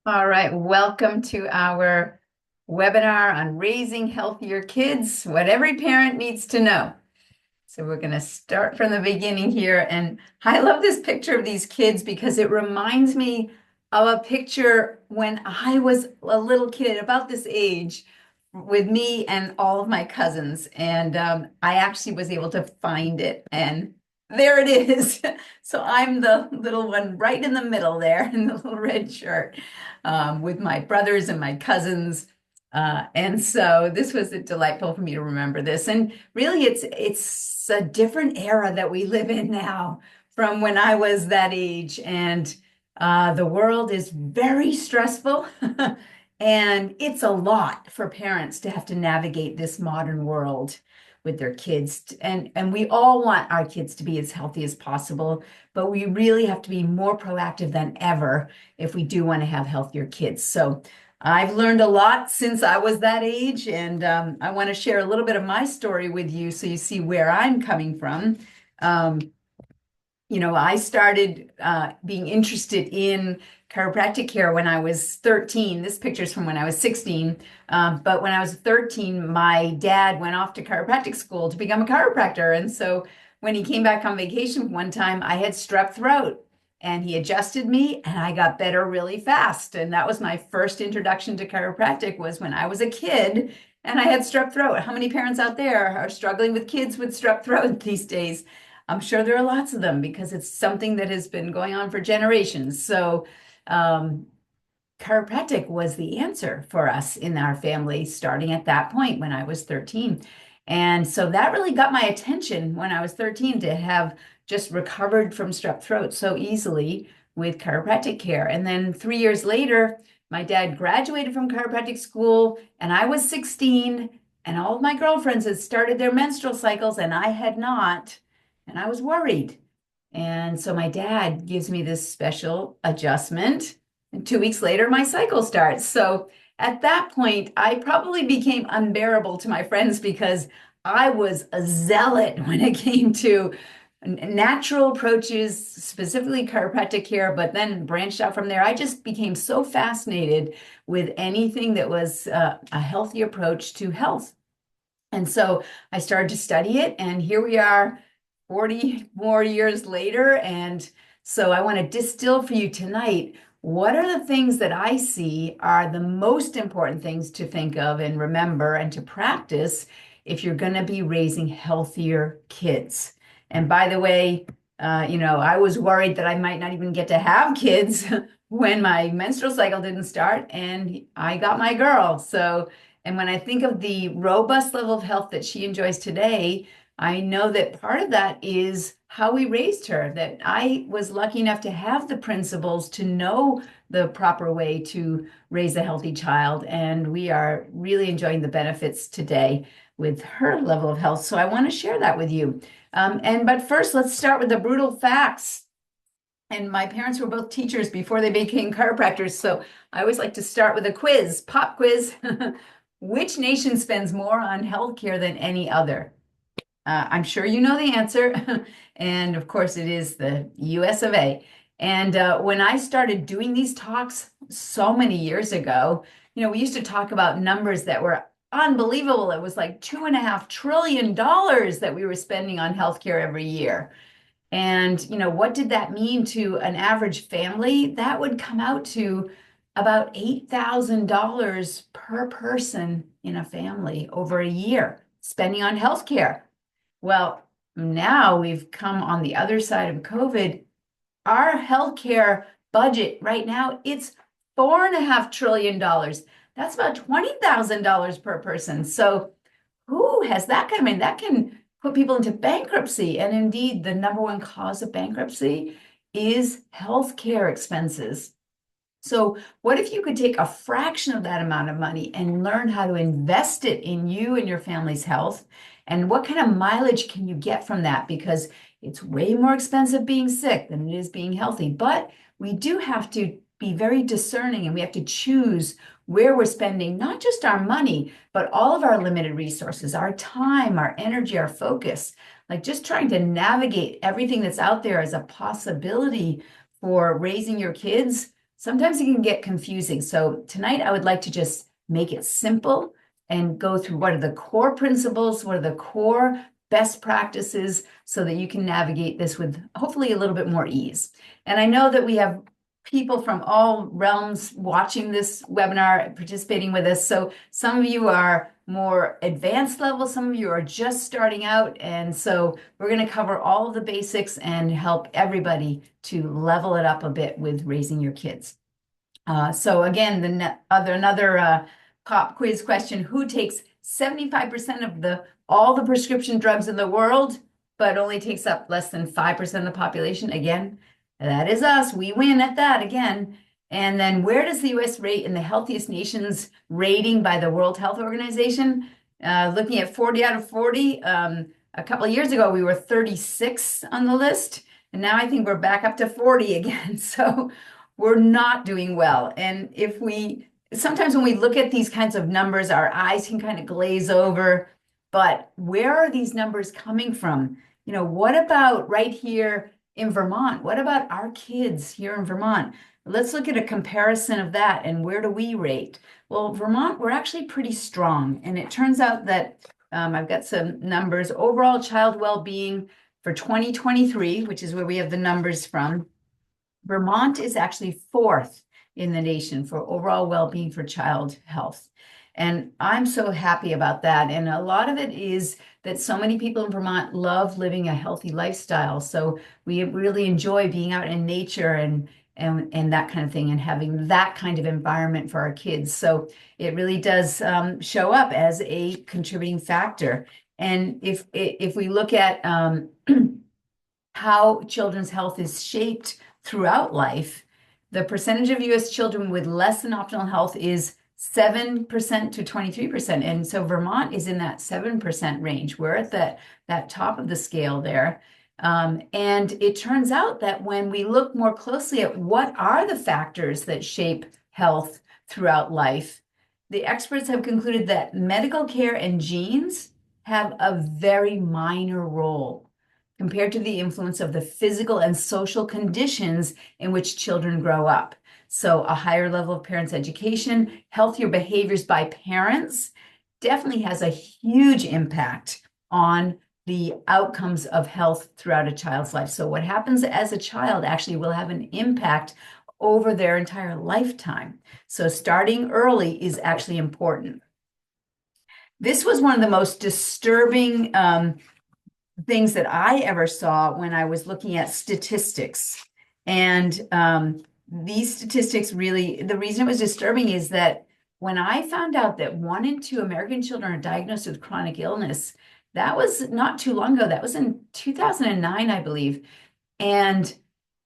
All right, welcome to our webinar on raising healthier kids, what every parent needs to know. So we're going to start from the beginning here. And I love this picture of these kids because it reminds me of a picture when I was a little kid, about this age, with me and all of my cousins. And I actually was able to find it. And there it is. So I'm the little one right in the middle there in the little red shirt, with my brothers and my cousins. And so this was delightful for me to remember this. And really, it's a different era that we live in now from when I was that age. And the world is very stressful. And it's a lot for parents to have to navigate this modern world with their kids. And we all want our kids to be as healthy as possible, but we really have to be more proactive than ever if we do want to have healthier kids. So I've learned a lot since I was that age, and I want to share a little bit of my story with you so you see where I'm coming from. Um, I started being interested in chiropractic care when I was 13. This picture's from when I was 16. But when I was 13, my dad went off to chiropractic school to become a chiropractor. And so when he came back on vacation one time, I had strep throat and he adjusted me and I got better really fast. And that was my first introduction to chiropractic, was when I was a kid and I had strep throat. How many parents out there are struggling with kids with strep throat these days? I'm sure there are lots of them because it's something that has been going on for generations. So, um, chiropractic was the answer for us in our family starting at that point when I was 13. And so that really got my attention when I was 13 to have just recovered from strep throat so easily with chiropractic care. And then 3 years later, my dad graduated from chiropractic school and I was 16 and all of my girlfriends had started their menstrual cycles and I had not. And I was worried. And so my dad gives me this special adjustment. And 2 weeks later, my cycle starts. So at that point, I probably became unbearable to my friends because I was a zealot when it came to natural approaches, specifically chiropractic care, but then branched out from there. I just became so fascinated with anything that was a healthy approach to health. And so I started to study it, and here we are 40 more years later. And so I want to distill for you tonight, what are the things that I see are the most important things to think of and remember and to practice if you're going to be raising healthier kids. And by the way, I was worried that I might not even get to have kids when my menstrual cycle didn't start, and I got my girl. So, and when I think of the robust level of health that she enjoys today, I know that part of that is how we raised her, that I was lucky enough to have the principles to know the proper way to raise a healthy child. And we are really enjoying the benefits today with her level of health. So I want to share that with you. But first, let's start with the brutal facts. And my parents were both teachers before they became chiropractors. So I always like to start with a quiz, pop quiz. Which nation spends more on healthcare than any other? I'm sure you know the answer. And of course, it is the US of A. And when I started doing these talks so many years ago, we used to talk about numbers that were unbelievable. It was like $2.5 trillion that we were spending on healthcare every year. And, what did that mean to an average family? That would come out to about $8,000 per person in a family over a year spending on healthcare. Well, now we've come on the other side of COVID. Our healthcare budget right now, it's $4.5 trillion. That's about $20,000 per person. So who has that kind of money? That can put people into bankruptcy. And indeed, the number one cause of bankruptcy is healthcare expenses. So, what if you could take a fraction of that amount of money and learn how to invest it in you and your family's health? And what kind of mileage can you get from that? Because it's way more expensive being sick than it is being healthy. But we do have to be very discerning and we have to choose where we're spending not just our money, but all of our limited resources, our time, our energy, our focus. Like just trying to navigate everything that's out there as a possibility for raising your kids sometimes it can get confusing. So tonight I would like to just make it simple and go through what are the core principles, what are the core best practices so that you can navigate this with hopefully a little bit more ease. And I know that we have people from all realms watching this webinar, participating with us. So some of you are more advanced level, some of you are just starting out. And so we're going to cover all of the basics and help everybody to level it up a bit with raising your kids. So again, another pop quiz question: who takes 75% of all the prescription drugs in the world, but only takes up less than 5% of the population? Again, that is us. We win at that again. And then where does the US rate in the healthiest nations rating by the World Health Organization? Looking at 40 out of 40. A couple of years ago, we were 36 on the list. And now I think we're back up to 40 again. So we're not doing well. And sometimes when we look at these kinds of numbers, our eyes can kind of glaze over. But where are these numbers coming from? What about right here in Vermont? What about our kids here in Vermont? Let's look at a comparison of that and where do we rate? Well, Vermont, we're actually pretty strong. And it turns out that I've got some numbers. Overall child well-being for 2023, which is where we have the numbers from, Vermont is actually 4th in the nation for overall well-being for child health. And I'm so happy about that. And a lot of it is that so many people in Vermont love living a healthy lifestyle. So we really enjoy being out in nature and that kind of thing, and having that kind of environment for our kids. So it really does show up as a contributing factor. And if we look at how children's health is shaped throughout life, the percentage of US children with less than optimal health is 7% to 23%. And so Vermont is in that 7% range. We're at that top of the scale there. And it turns out that when we look more closely at what are the factors that shape health throughout life, the experts have concluded that medical care and genes have a very minor role compared to the influence of the physical and social conditions in which children grow up. So a higher level of parents' education, healthier behaviors by parents definitely has a huge impact on the outcomes of health throughout a child's life. So what happens as a child actually will have an impact over their entire lifetime. So starting early is actually important. This was one of the most disturbing things that I ever saw when I was looking at statistics. And these statistics really, the reason it was disturbing is that when I found out that 1 in 2 American children are diagnosed with chronic illness, that was not too long ago. That was in 2009, I believe. And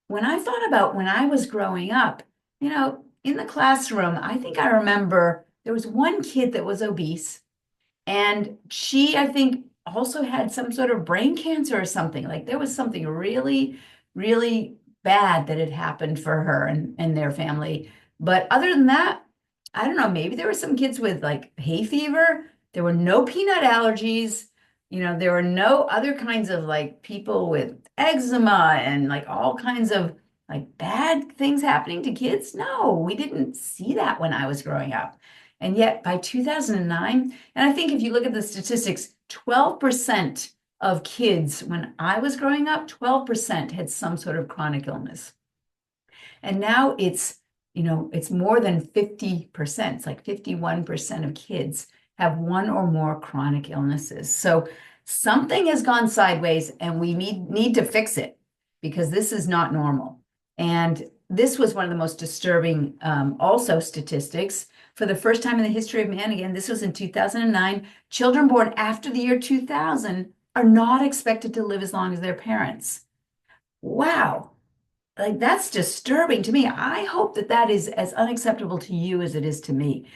when I thought about when I was growing up, in the classroom, I think I remember there was one kid that was obese, and she, I think, also had some sort of brain cancer or something. Like there was something really, really bad that had happened for her and their family. But other than that, I don't know, maybe there were some kids with like hay fever. There were no peanut allergies. There were no other kinds of like people with eczema and like all kinds of like bad things happening to kids. No, we didn't see that when I was growing up. And yet by 2009, and I think if you look at the statistics, 12% of kids when I was growing up, 12% had some sort of chronic illness. And now it's more than 50%. It's like 51% of kids have one or more chronic illnesses. So something has gone sideways and we need to fix it, because this is not normal. And this was one of the most disturbing also statistics. For the first time in the history of man, again, this was in 2009, children born after the year 2000 are not expected to live as long as their parents. Wow. Like that's disturbing to me. I hope that is as unacceptable to you as it is to me.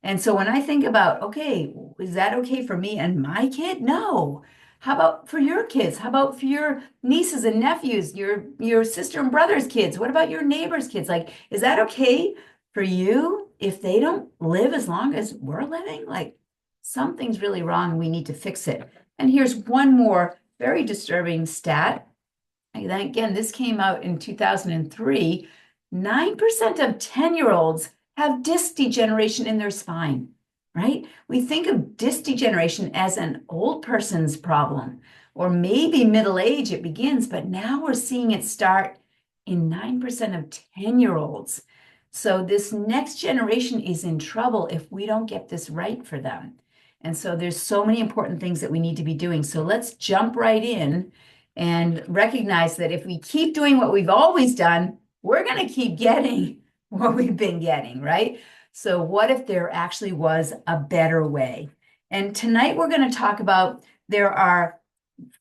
And so when I think about, okay, is that okay for me and my kid? No. How about for your kids? How about for your nieces and nephews, your sister and brother's kids? What about your neighbor's kids? Like, is that okay for you if they don't live as long as we're living? Like, something's really wrong. We need to fix it. And here's one more very disturbing stat. And again, this came out in 2003. 9% of 10-year-olds have disc degeneration in their spine, right? We think of disc degeneration as an old person's problem, or maybe middle age it begins, but now we're seeing it start in 9% of 10-year-olds. So this next generation is in trouble if we don't get this right for them. And so there's so many important things that we need to be doing. So let's jump right in and recognize that if we keep doing what we've always done, we're going to keep getting what we've been getting, right? So what if there actually was a better way? And tonight we're going to talk about there are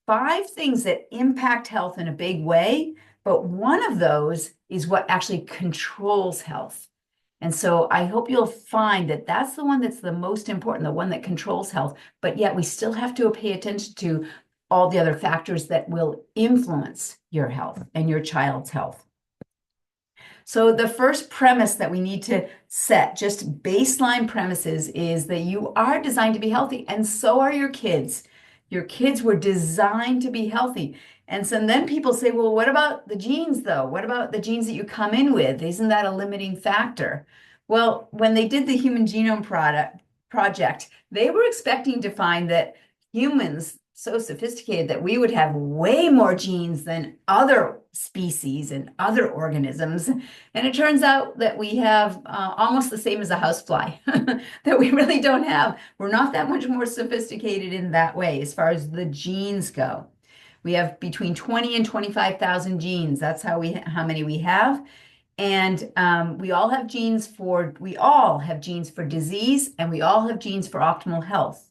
5 things that impact health in a big way, but one of those is what actually controls health. And so I hope you'll find that that's the one that's the most important, the one that controls health, but yet we still have to pay attention to all the other factors that will influence your health and your child's health. So the first premise that we need to set, just baseline premises, is that you are designed to be healthy, and so are your kids. Your kids were designed to be healthy. And so then people say, well, what about the genes, though? What about the genes that you come in with? Isn't that a limiting factor? Well, when they did the Human Genome Project, they were expecting to find that humans, so sophisticated, that we would have way more genes than other species and other organisms. And it turns out that we have almost the same as a housefly, that we really don't have. We're not that much more sophisticated in that way as far as the genes go. We have between 20 and 25,000 genes. That's how many we have. And we all have genes for disease, and we all have genes for optimal health.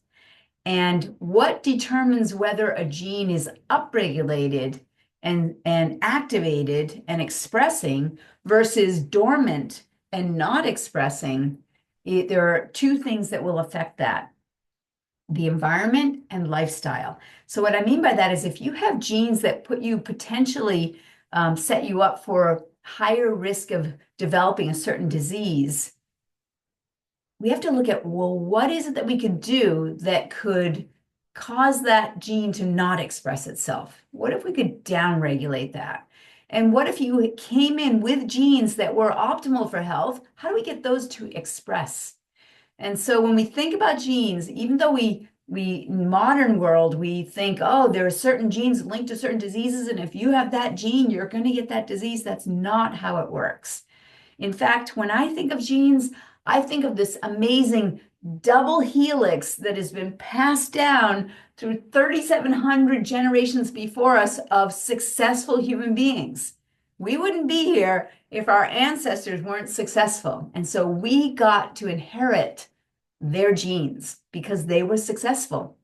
And what determines whether a gene is upregulated and activated and expressing versus dormant and not expressing, there are 2 things that will affect that: the environment and lifestyle. So what I mean by that is if you have genes that potentially set you up for higher risk of developing a certain disease, we have to look at, well, what is it that we could do that could cause that gene to not express itself? What if we could downregulate that? And what if you came in with genes that were optimal for health? How do we get those to express? And so when we think about genes, even though we in modern world, we think, oh, there are certain genes linked to certain diseases, and if you have that gene, you're going to get that disease. That's not how it works. In fact, when I think of genes, I think of this amazing double helix that has been passed down through 3,700 generations before us of successful human beings. We wouldn't be here if our ancestors weren't successful. And so we got to inherit their genes because they were successful.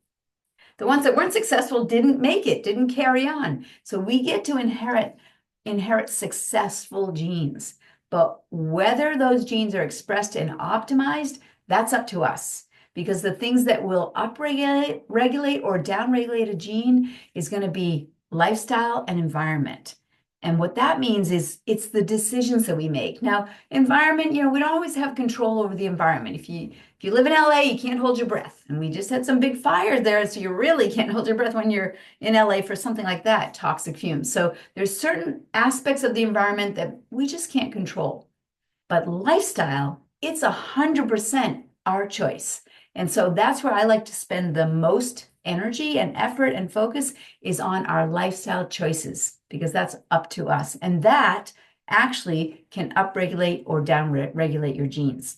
The ones that weren't successful didn't make it, didn't carry on. So we get to inherit successful genes. But whether those genes are expressed and optimized, that's up to us. Because the things that will upregulate, regulate, or downregulate a gene is going to be lifestyle and environment. And what that means is it's the decisions that we make. Now, environment, we don't always have control over the environment. If you live in LA, you can't hold your breath. And we just had some big fires there, so you really can't hold your breath when you're in LA for something like that, toxic fumes. So there's certain aspects of the environment that we just can't control. But lifestyle, it's 100% our choice. And so that's where I like to spend the most energy and effort and focus is on our lifestyle choices, because that's up to us. And that actually can upregulate or downregulate your genes.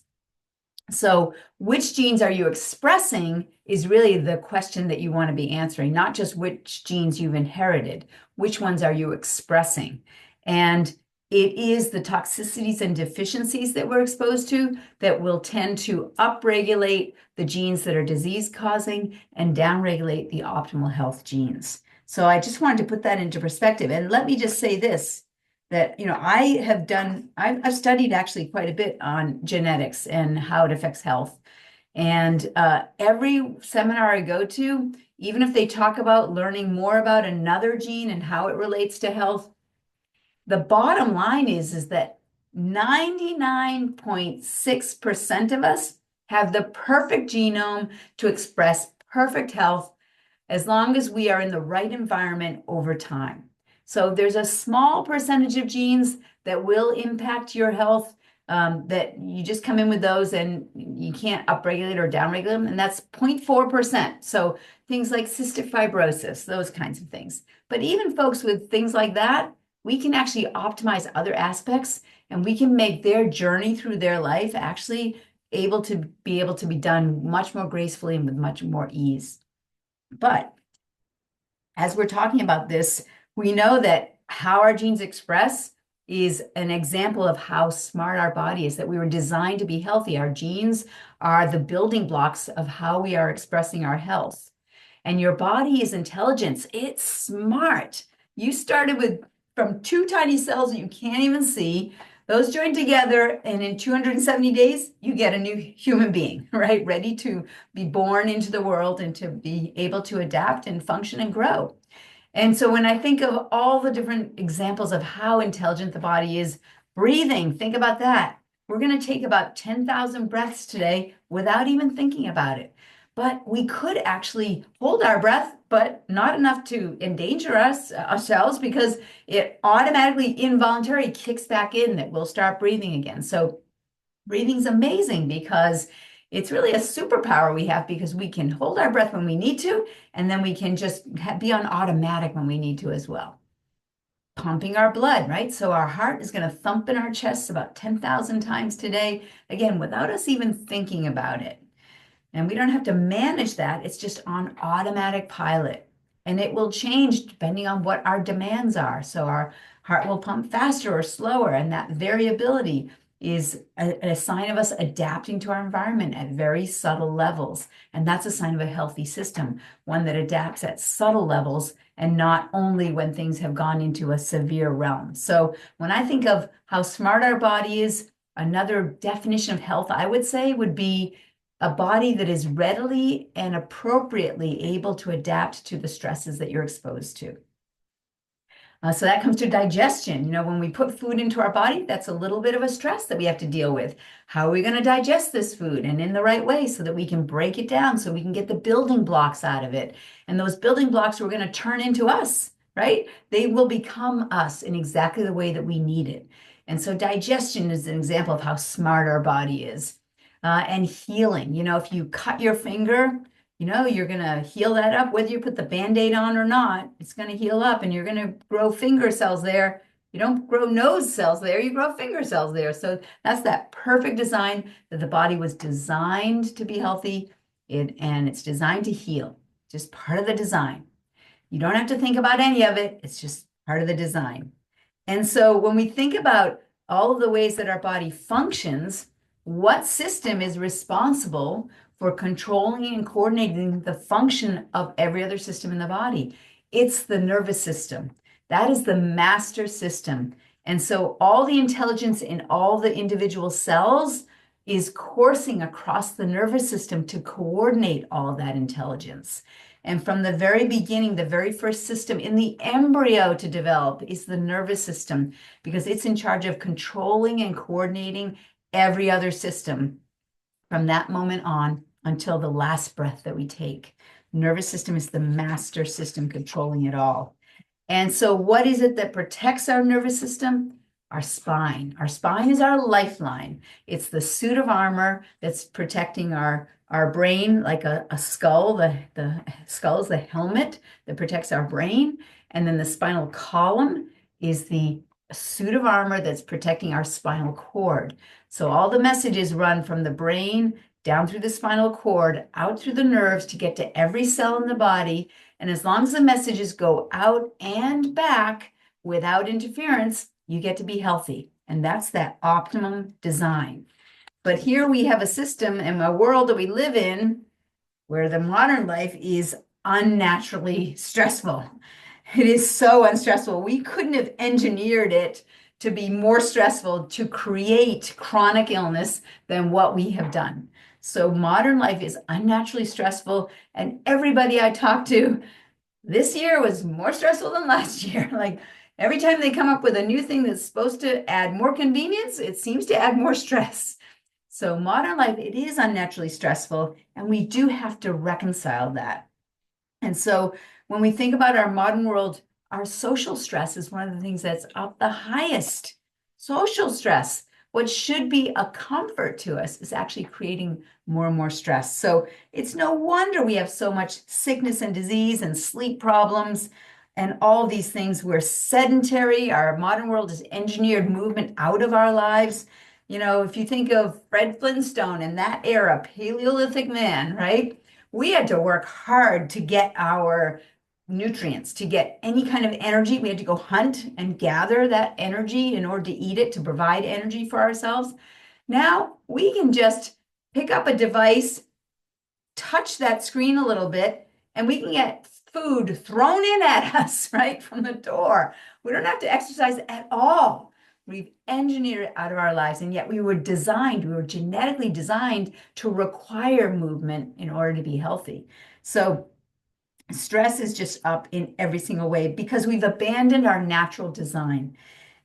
So which genes are you expressing is really the question that you want to be answering, not just which genes you've inherited. Which ones are you expressing? And it is the toxicities and deficiencies that we're exposed to that will tend to upregulate the genes that are disease-causing and downregulate the optimal health genes. So I just wanted to put that into perspective. And let me just say this, that, I've studied actually quite a bit on genetics and how it affects health. And every seminar I go to, even if they talk about learning more about another gene and how it relates to health, the bottom line is that 99.6% of us have the perfect genome to express perfect health as long as we are in the right environment over time. So there's a small percentage of genes that will impact your health, that you just come in with those and you can't upregulate or downregulate them, and that's 0.4%. So things like cystic fibrosis, those kinds of things. But even folks with things like that, we can actually optimize other aspects, and we can make their journey through their life actually able to be done much more gracefully and with much more ease. But as we're talking about this, we know that how our genes express is an example of how smart our body is, that we were designed to be healthy. Our genes are the building blocks of how we are expressing our health. And your body is intelligence. It's smart. You started from two tiny cells that you can't even see. Those join together, and in 270 days, you get a new human being, right? Ready to be born into the world and to be able to adapt and function and grow. And so when I think of all the different examples of how intelligent the body is, breathing, think about that. We're going to take about 10,000 breaths today without even thinking about it. But we could actually hold our breath, but not enough to endanger ourselves, because it automatically, involuntarily kicks back in that we'll start breathing again. So breathing's amazing because it's really a superpower we have, because we can hold our breath when we need to, and then we can just be on automatic when we need to as well. Pumping our blood, right? So our heart is going to thump in our chest about 10,000 times today, again, without us even thinking about it. And we don't have to manage that. It's just on automatic pilot. And it will change depending on what our demands are. So our heart will pump faster or slower. And that variability is a sign of us adapting to our environment at very subtle levels. And that's a sign of a healthy system, one that adapts at subtle levels and not only when things have gone into a severe realm. So when I think of how smart our body is, another definition of health, I would say, would be a body that is readily and appropriately able to adapt to the stresses that you're exposed to. So that comes to digestion. You know, when we put food into our body, that's a little bit of a stress that we have to deal with. How are we going to digest this food, and in the right way, so that we can break it down, so we can get the building blocks out of it? And those building blocks we're going to turn into us, right? They will become us in exactly the way that we need it. And so digestion is an example of how smart our body is. And healing, you know, if you cut your finger, you know, you're going to heal that up, whether you put the Band-Aid on or not, it's going to heal up, and you're going to grow finger cells there. You don't grow nose cells there, you grow finger cells there. So that's that perfect design, that the body was designed to be healthy, and it's designed to heal, just part of the design. You don't have to think about any of it. It's just part of the design. And so when we think about all of the ways that our body functions, what system is responsible for controlling and coordinating the function of every other system in the body? It's the nervous system. That is the master system. And so all the intelligence in all the individual cells is coursing across the nervous system to coordinate all of that intelligence. And from the very beginning, the very first system in the embryo to develop is the nervous system, because it's in charge of controlling and coordinating every other system from that moment on until the last breath that we take. Nervous system is the master system controlling it all. And so what is it that protects our nervous system? Our spine. Our spine is our lifeline. It's the suit of armor that's protecting our brain, like a skull. The skull is the helmet that protects our brain. And then the spinal column is the suit of armor that's protecting our spinal cord. So all the messages run from the brain down through the spinal cord, out through the nerves to get to every cell in the body. And as long as the messages go out and back without interference, you get to be healthy. And that's that optimum design. But here we have a system and a world that we live in where the modern life is unnaturally stressful. It is so unstressful. We couldn't have engineered it to be more stressful, to create chronic illness, than what we have done. So modern life is unnaturally stressful, and everybody I talk to this year was more stressful than last year. Like every time they come up with a new thing that's supposed to add more convenience, it seems to add more stress. So modern life, it is unnaturally stressful, and we do have to reconcile that. And so when we think about our modern world, our social stress is one of the things that's up the highest. Social stress, what should be a comfort to us, is actually creating more and more stress. So it's no wonder we have so much sickness and disease and sleep problems and all these things. We're sedentary. Our modern world has engineered movement out of our lives. If you think of Fred Flintstone in that era, Paleolithic man, right? We had to work hard to get our nutrients, to get any kind of energy. We had to go hunt and gather that energy in order to eat it, to provide energy for ourselves. Now we can just pick up a device, touch that screen a little bit, and we can get food thrown in at us right from the door. We don't have to exercise at all. We've engineered it out of our lives, and yet we were genetically designed to require movement in order to be healthy. So stress is just up in every single way because we've abandoned our natural design.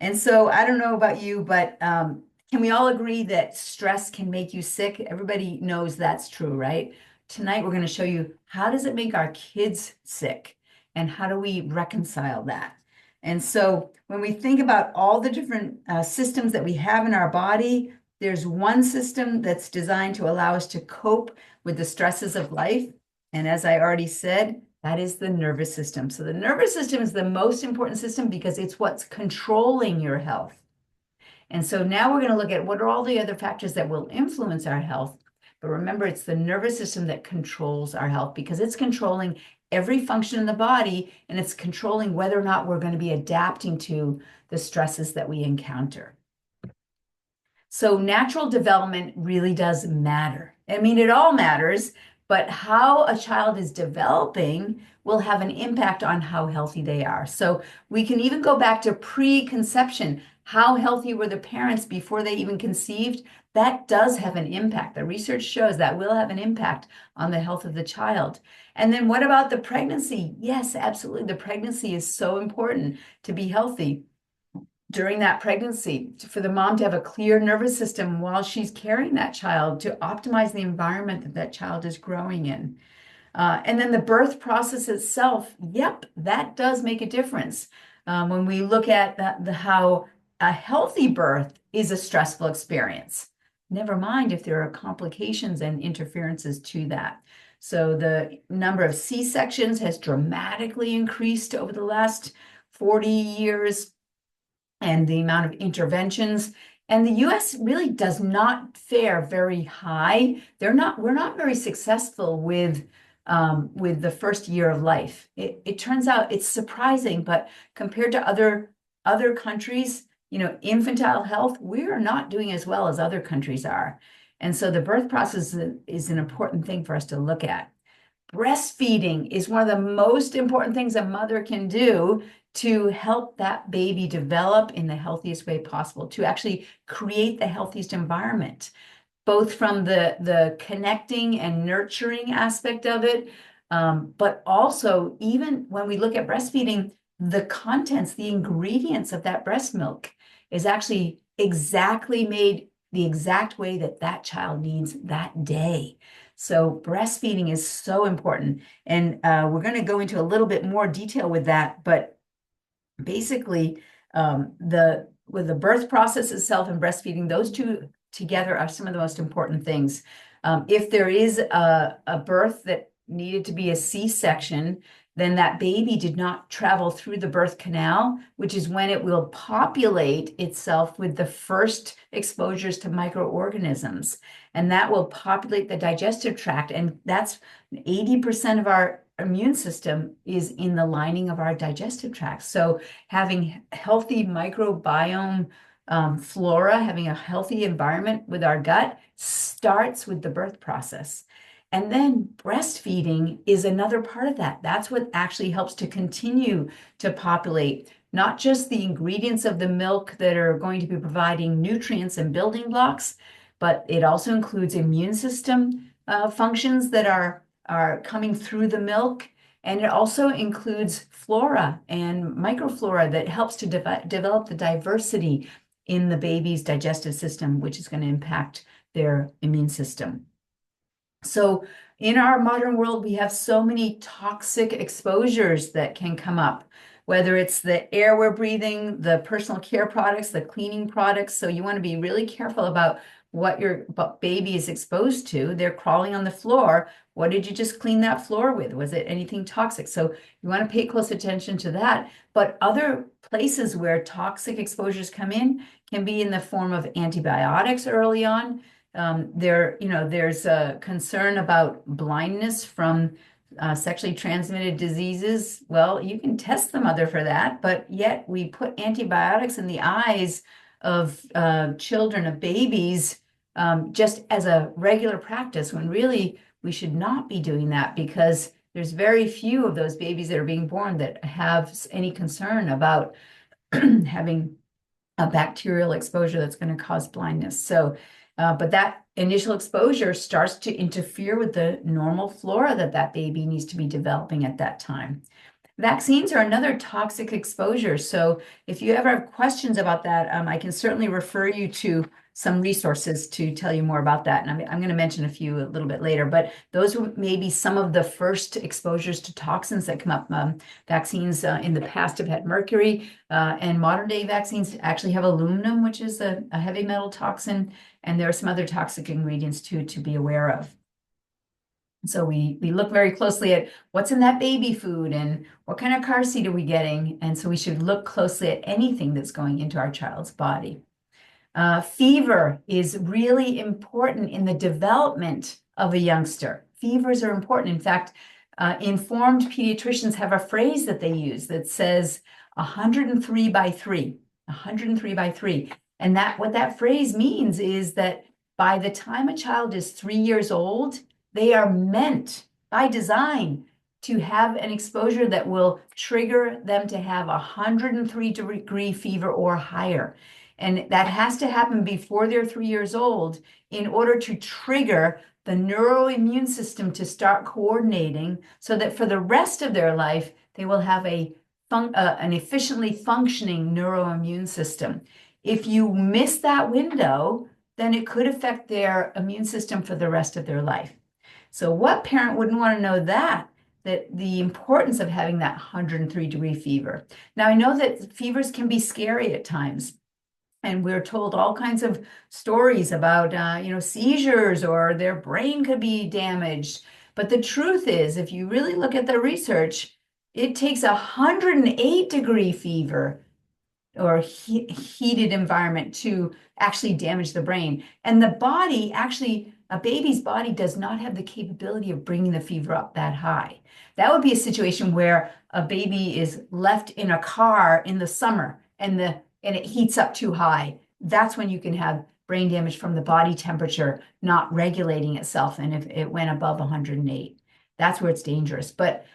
And so I don't know about you, but can we all agree that stress can make you sick? Everybody knows that's true, right? Tonight, we're going to show you how does it make our kids sick and how do we reconcile that? And so when we think about all the different systems that we have in our body, there's one system that's designed to allow us to cope with the stresses of life. And as I already said, that is the nervous system. So the nervous system is the most important system because it's what's controlling your health. And so now we're going to look at what are all the other factors that will influence our health. But remember, it's the nervous system that controls our health because it's controlling every function in the body, and it's controlling whether or not we're going to be adapting to the stresses that we encounter. So natural development really does matter. I mean, it all matters, but how a child is developing will have an impact on how healthy they are. So we can even go back to preconception. How healthy were the parents before they even conceived? That does have an impact. The research shows that will have an impact on the health of the child. And then what about the pregnancy? Yes, absolutely. The pregnancy is so important to be healthy during that pregnancy, for the mom to have a clear nervous system while she's carrying that child, to optimize the environment that that child is growing in. And then the birth process itself, yep, that does make a difference. When we look at how a healthy birth is a stressful experience, never mind if there are complications and interferences to that. So the number of C-sections has dramatically increased over the last 40 years, and the amount of interventions. And the US really does not fare very high. We're not very successful with the first year of life. It turns out it's surprising, but compared to other countries, infantile health, we are not doing as well as other countries are. And so the birth process is an important thing for us to look at. Breastfeeding is one of the most important things a mother can do to help that baby develop in the healthiest way possible, to actually create the healthiest environment, both from the connecting and nurturing aspect of it, but also even when we look at breastfeeding, the contents, the ingredients of that breast milk is actually exactly made the exact way that that child needs that day. So breastfeeding is so important. And we're going to go into a little bit more detail with that, but basically, with the birth process itself and breastfeeding, those two together are some of the most important things. If there is a birth that needed to be a C-section, then that baby did not travel through the birth canal, which is when it will populate itself with the first exposures to microorganisms. And that will populate the digestive tract. And that's 80% of our immune system is in the lining of our digestive tract. So having healthy microbiome flora, having a healthy environment with our gut starts with the birth process. And then breastfeeding is another part of that. That's what actually helps to continue to populate not just the ingredients of the milk that are going to be providing nutrients and building blocks, but it also includes immune system functions that are coming through the milk. And it also includes flora and microflora that helps to develop the diversity in the baby's digestive system, which is going to impact their immune system. So in our modern world, we have so many toxic exposures that can come up whether it's the air we're breathing, the personal care products, the cleaning products. So you want to be really careful about what your baby is exposed to. They're crawling on the floor. What did you just clean that floor with? Was it anything toxic? So you want to pay close attention to that. But other places where toxic exposures come in can be in the form of antibiotics early on. There's a concern about blindness from sexually transmitted diseases. Well, you can test the mother for that, but yet we put antibiotics in the eyes of children, of babies, just as a regular practice, when really we should not be doing that, because there's very few of those babies that are being born that have any concern about having a bacterial exposure that's going to cause blindness. So, but that initial exposure starts to interfere with the normal flora that baby needs to be developing at that time. Vaccines are another toxic exposure. So if you ever have questions about that, I can certainly refer you to some resources to tell you more about that. And I'm going to mention a few a little bit later, but those may be some of the first exposures to toxins that come up. Vaccines in the past have had mercury, and modern day vaccines actually have aluminum, which is a heavy metal toxin. And there are some other toxic ingredients too to be aware of. So we look very closely at what's in that baby food and what kind of car seat are we getting. And so we should look closely at anything that's going into our child's body. Fever is really important in the development of a youngster. Fevers are important. In fact, informed pediatricians have a phrase that they use that says 103 by 3, 103 by 3. And what that phrase means is that by the time a child is 3 years old, they are meant by design to have an exposure that will trigger them to have 103-degree fever or higher. And that has to happen before they're 3 years old in order to trigger the neuroimmune system to start coordinating, so that for the rest of their life, they will have an efficiently functioning neuroimmune system. If you miss that window, then it could affect their immune system for the rest of their life. So what parent wouldn't want to know that the importance of having that 103-degree fever? Now, I know that fevers can be scary at times, and we're told all kinds of stories about, seizures, or their brain could be damaged. But the truth is, if you really look at the research, it takes 108-degree fever or heated environment to actually damage the brain. And the body actually, a baby's body does not have the capability of bringing the fever up that high. That would be a situation where a baby is left in a car in the summer and it heats up too high. That's when you can have brain damage from the body temperature not regulating itself. And if it went above 108, that's where it's dangerous. But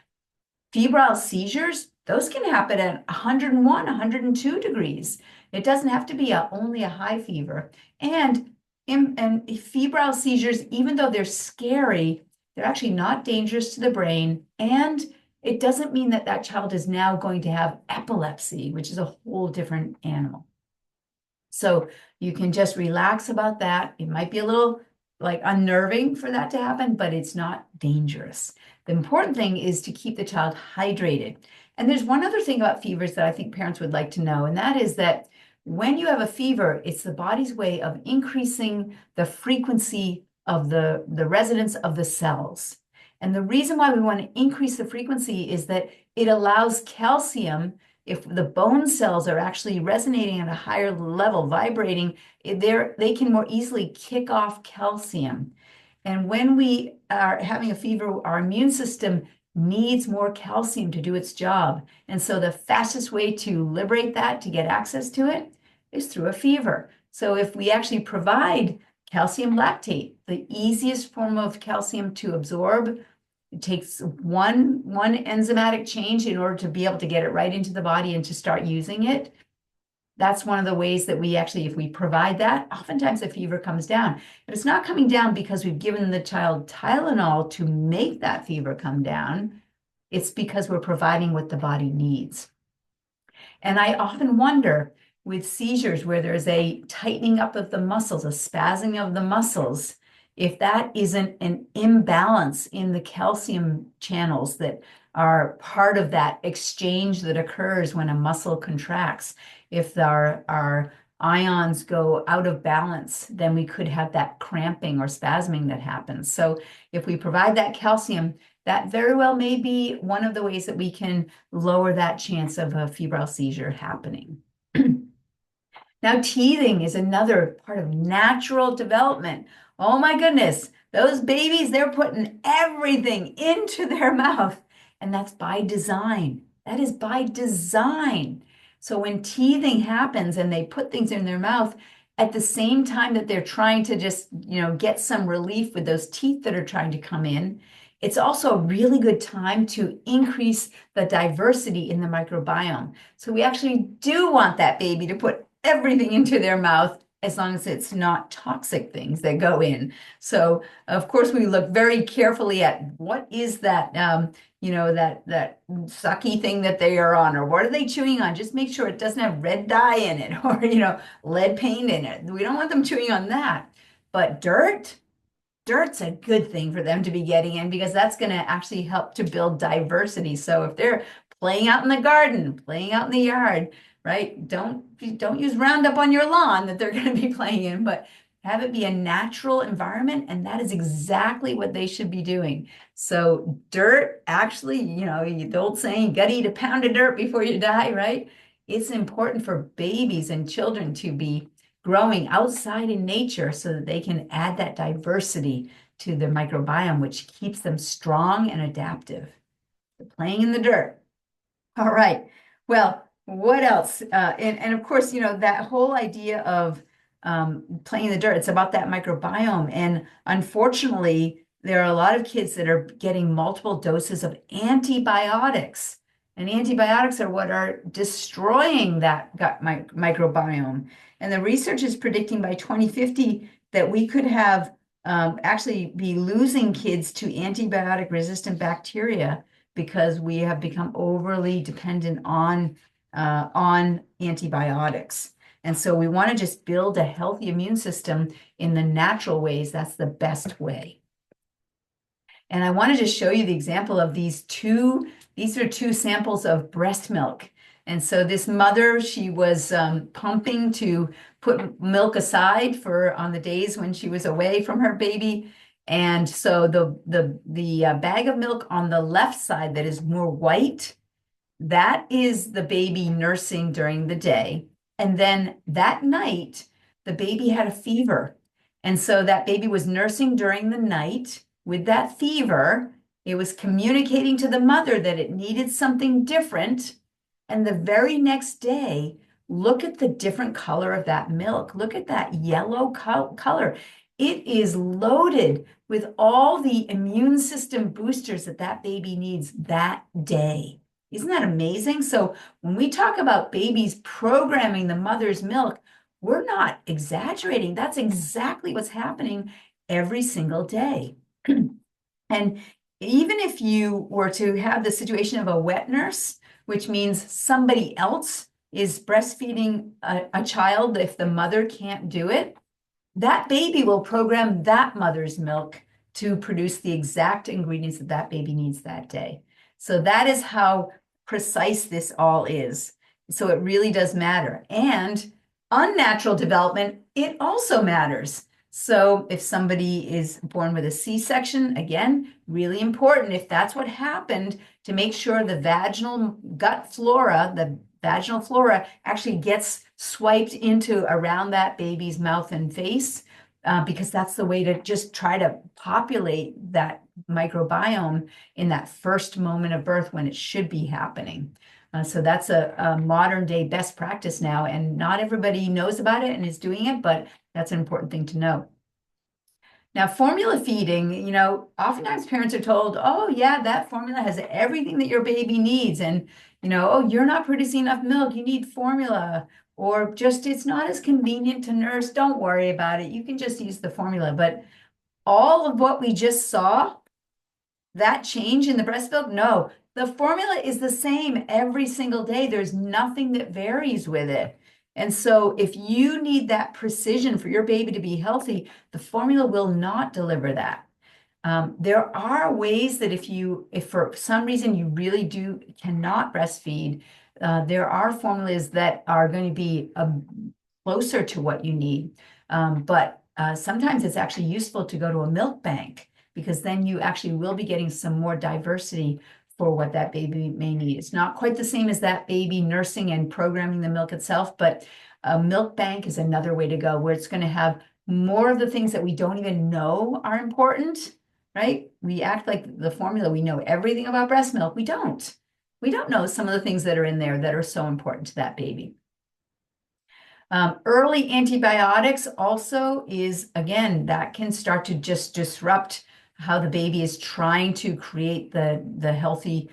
febrile seizures, those can happen at 101, 102 degrees. It doesn't have to be only a high fever. And febrile seizures, even though they're scary, they're actually not dangerous to the brain. And it doesn't mean that child is now going to have epilepsy, which is a whole different animal. So you can just relax about that. It might be a little unnerving for that to happen, but it's not dangerous. The important thing is to keep the child hydrated. And there's one other thing about fevers that I think parents would like to know, and that is that when you have a fever, it's the body's way of increasing the frequency of the resonance of the cells. And the reason why we want to increase the frequency is that it allows calcium. If the bone cells are actually resonating at a higher level, vibrating, they can more easily kick off calcium. And when we are having a fever, our immune system needs more calcium to do its job. And so the fastest way to liberate that, to get access to it, is through a fever. So if we actually provide calcium lactate, the easiest form of calcium to absorb, it takes one enzymatic change in order to be able to get it right into the body and to start using it. That's one of the ways that we actually, if we provide that, oftentimes the fever comes down. But it's not coming down because we've given the child Tylenol to make that fever come down. It's because we're providing what the body needs. And I often wonder with seizures where there's a tightening up of the muscles, a spazzing of the muscles, if that isn't an imbalance in the calcium channels that are part of that exchange that occurs when a muscle contracts. If our ions go out of balance, then we could have that cramping or spasming that happens. So if we provide that calcium, that very well may be one of the ways that we can lower that chance of a febrile seizure happening. Now, teething is another part of natural development. Oh my goodness, those babies, they're putting everything into their mouth, and that's by design. That is by design. So when teething happens and they put things in their mouth, at the same time that they're trying to just, get some relief with those teeth that are trying to come in, it's also a really good time to increase the diversity in the microbiome. So we actually do want that baby to put everything into their mouth as long as it's not toxic things that go in. So of course we look very carefully at what is that, that sucky thing that they are on, or what are they chewing on? Just make sure it doesn't have red dye in it or, lead paint in it. We don't want them chewing on that. But dirt's a good thing for them to be getting in because that's going to actually help to build diversity. So if they're playing out in the garden, playing out in the yard, right? Don't use Roundup on your lawn that they're going to be playing in, but have it be a natural environment, and that is exactly what they should be doing. So dirt, actually, the old saying, you got to eat a pound of dirt before you die, right? It's important for babies and children to be growing outside in nature so that they can add that diversity to their microbiome, which keeps them strong and adaptive. They're playing in the dirt. All right. Well, what else? And of course, that whole idea of playing in the dirt, it's about that microbiome. And unfortunately, there are a lot of kids that are getting multiple doses of antibiotics. And antibiotics are what are destroying that gut microbiome. And the research is predicting by 2050 that we could have actually be losing kids to antibiotic resistant bacteria because we have become overly dependent on antibiotics. And so we want to just build a healthy immune system in the natural ways. That's the best way. And I wanted to show you the example of these are two samples of breast milk. And so this mother, she was pumping to put milk aside for on the days when she was away from her baby. And so the bag of milk on the left side that is more white, that is the baby nursing during the day. And then that night, the baby had a fever. And so that baby was nursing during the night with that fever. It was communicating to the mother that it needed something different. And the very next day, look at the different color of that milk. Look at that yellow color. It is loaded with all the immune system boosters that baby needs that day. Isn't that amazing? So when we talk about babies programming the mother's milk, we're not exaggerating. That's exactly what's happening every single day. And even if you were to have the situation of a wet nurse, which means somebody else is breastfeeding a child if the mother can't do it, that baby will program that mother's milk to produce the exact ingredients that baby needs that day. So that is how precise this all is. So it really does matter. And unnatural development, it also matters. So if somebody is born with a C-section, again, really important if that's what happened, to make sure the vaginal gut flora, the vaginal flora actually gets swiped into around that baby's mouth and face, because that's the way to just try to populate that microbiome in that first moment of birth when it should be happening. So that's a modern day best practice now, and not everybody knows about it and is doing it, but that's an important thing to know. Now, formula feeding, oftentimes parents are told, oh yeah, that formula has everything that your baby needs. And, oh, you're not producing enough milk, you need formula. Or just, it's not as convenient to nurse, don't worry about it. You can just use the formula. But all of what we just saw, that change in the breast milk, no, the formula is the same every single day. There's nothing that varies with it. And so if you need that precision for your baby to be healthy, the formula will not deliver that. There are ways that if for some reason you really cannot breastfeed, there are formulas that are going to be closer to what you need. But sometimes it's actually useful to go to a milk bank, because then you actually will be getting some more diversity for what that baby may need. It's not quite the same as that baby nursing and programming the milk itself, but a milk bank is another way to go, where it's going to have more of the things that we don't even know are important, right? We act like the formula, we know everything about breast milk. We don't. We don't know some of the things that are in there that are so important to that baby. Early antibiotics also is, again, that can start to just disrupt how the baby is trying to create the healthy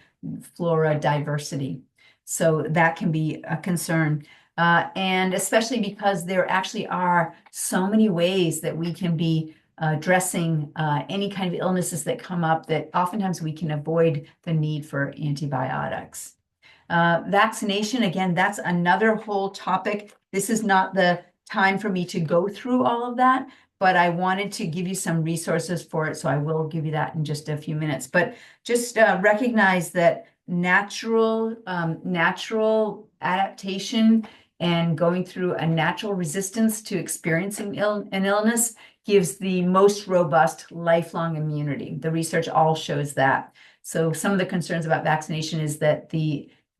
flora diversity. So that can be a concern. And especially because there actually are so many ways that we can be addressing any kind of illnesses that come up, that oftentimes we can avoid the need for antibiotics. Vaccination, again, that's another whole topic. This is not the time for me to go through all of that, but I wanted to give you some resources for it, so I will give you that in just a few minutes. But just recognize that natural adaptation and going through a natural resistance to experiencing an illness gives the most robust lifelong immunity. The research all shows that. So some of the concerns about vaccination is that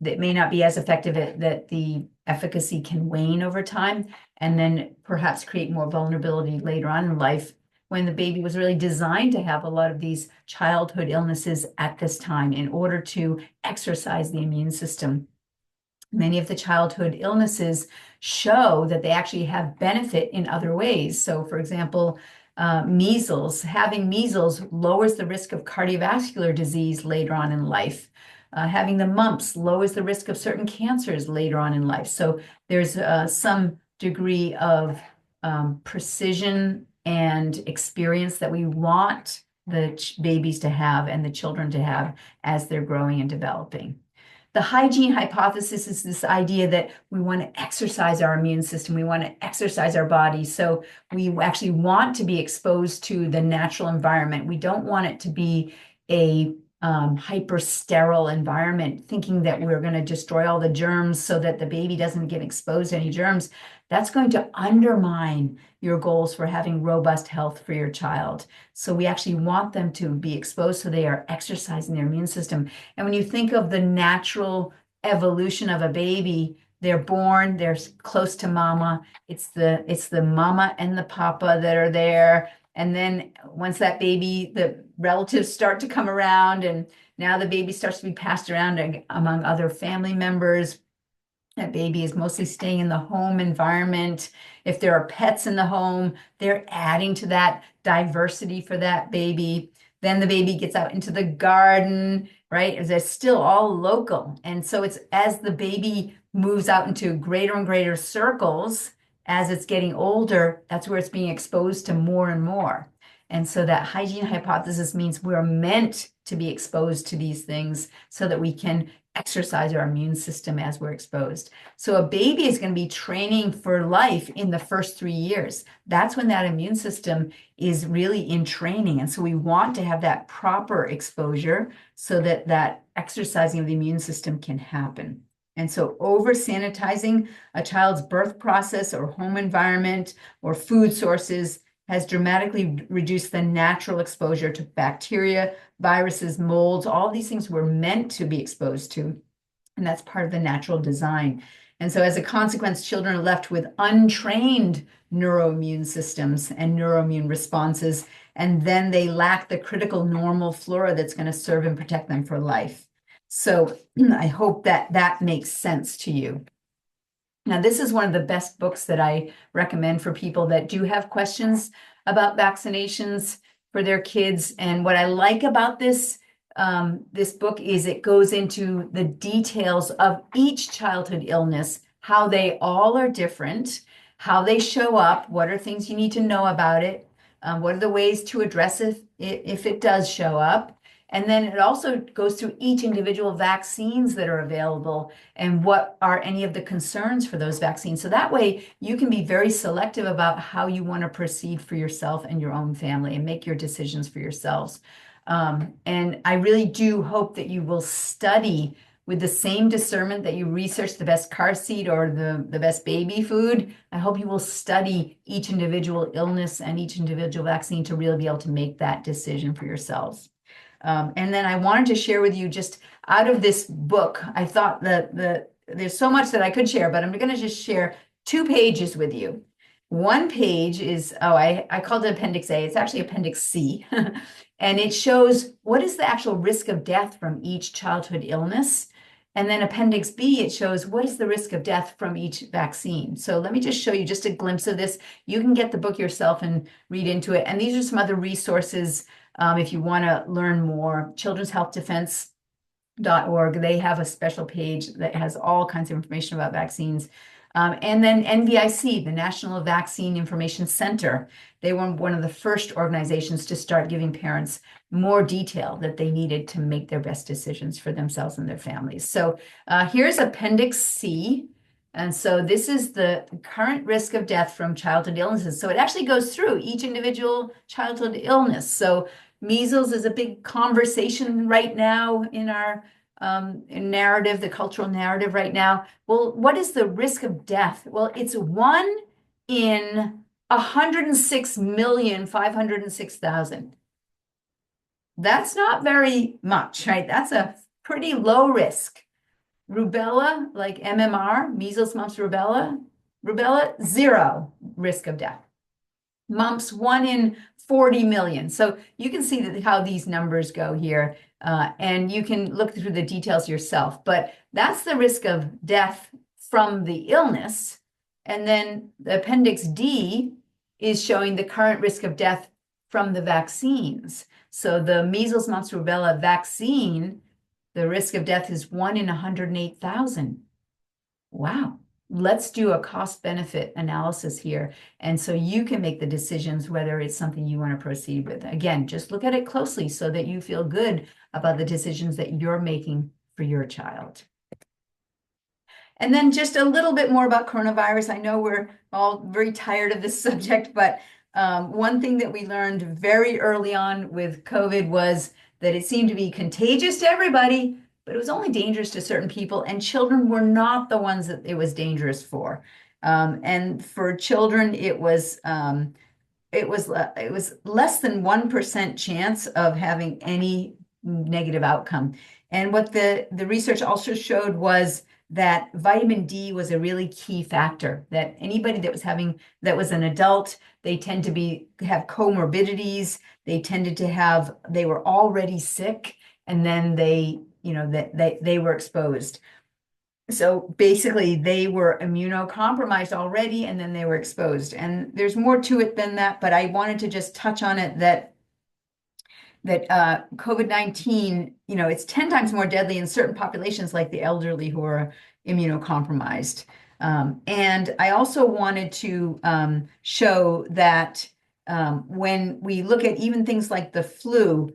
that may not be as effective, that the efficacy can wane over time, and then perhaps create more vulnerability later on in life, when the baby was really designed to have a lot of these childhood illnesses at this time in order to exercise the immune system. Many of the childhood illnesses show that they actually have benefit in other ways. So, for example, measles, having measles lowers the risk of cardiovascular disease later on in life. Having the mumps lowers the risk of certain cancers later on in life. So there's some degree of precision and experience that we want the babies to have and the children to have as they're growing and developing. The hygiene hypothesis is this idea that we want to exercise our immune system. We want to exercise our body. So we actually want to be exposed to the natural environment. We don't want it to be a hyper sterile environment, thinking that we're going to destroy all the germs so that the baby doesn't get exposed to any germs. That's going to undermine your goals for having robust health for your child. So we actually want them to be exposed so they are exercising their immune system. And when you think of the natural evolution of a baby, they're born, they're close to mama. It's the mama and the papa that are there. And then once that baby, the relatives start to come around, and now the baby starts to be passed around among other family members. That baby is mostly staying in the home environment. If there are pets in the home, they're adding to that diversity for that baby. Then the baby gets out into the garden, right? They're still all local. And so it's as the baby moves out into greater and greater circles, as it's getting older, that's where it's being exposed to more and more. And so that hygiene hypothesis means we're meant to be exposed to these things so that we can exercise our immune system as we're exposed. So a baby is going to be training for life in the first 3 years. That's when that immune system is really in training. And so we want to have that proper exposure so that that exercising of the immune system can happen. And so over sanitizing a child's birth process or home environment or food sources has dramatically reduced the natural exposure to bacteria, viruses, molds. All these things we're meant to be exposed to, and that's part of the natural design. And so as a consequence, children are left with untrained neuroimmune systems and neuroimmune responses, and then they lack the critical normal flora that's going to serve and protect them for life. So I hope that that makes sense to you. Now, this is one of the best books that I recommend for people that do have questions about vaccinations for their kids. And what I like about this book is it goes into the details of each childhood illness, how they all are different, how they show up, what are things you need to know about it, what are the ways to address it if it does show up, And then it also goes through each individual vaccines that are available and what are any of the concerns for those vaccines. So that way you can be very selective about how you want to proceed for yourself and your own family and make your decisions for yourselves. And I really do hope that you will study with the same discernment that you research the best car seat or the best baby food. I hope you will study each individual illness and each individual vaccine to really be able to make that decision for yourselves. And then I wanted to share with you just out of this book, I thought that there's so much that I could share, but I'm going to just share 2 pages with you. One page is, I called it Appendix A. It's actually Appendix C. And it shows what is the actual risk of death from each childhood illness. And then Appendix B, it shows what is the risk of death from each vaccine. So let me just show you just a glimpse of this. You can get the book yourself and read into it. And these are some other resources if you want to learn more. Children's Health Defense.org, they have a special page that has all kinds of information about vaccines. And then NVIC, the National Vaccine Information Center, they were one of the first organizations to start giving parents more detail that they needed to make their best decisions for themselves and their families. So here's Appendix C. And so this is the current risk of death from childhood illnesses. So it actually goes through each individual childhood illness. So measles is a big conversation right now in our narrative, the cultural narrative right now. Well, what is the risk of death? Well, it's 1 in 106,506,000. That's not very much, right? That's a pretty low risk. Rubella, like MMR, measles, mumps, rubella, 0 risk of death. Mumps, 1 in 40 million. So you can see that how these numbers go here, and you can look through the details yourself. But that's the risk of death from the illness. And then the Appendix D is showing the current risk of death from the vaccines. So the measles, mumps, rubella vaccine, the risk of death is 1 in 108,000. Wow. Let's do a cost-benefit analysis here. And so you can make the decisions whether it's something you want to proceed with. Again, just look at it closely so that you feel good about the decisions that you're making for your child. And then just a little bit more about coronavirus. I know we're all very tired of this subject, but one thing that we learned very early on with COVID was that it seemed to be contagious to everybody, but it was only dangerous to certain people, and children were not the ones that it was dangerous for. And for children, it was less than 1% chance of having any negative outcome. And what the research also showed was that vitamin D was a really key factor, that anybody that was an adult, they tend to have comorbidities, they were already sick, and then they were exposed. So basically they were immunocompromised already, and then they were exposed. And there's more to it than that, but I wanted to just touch on it that COVID-19, it's 10 times more deadly in certain populations like the elderly who are immunocompromised. And I also wanted to show that when we look at even things like the flu,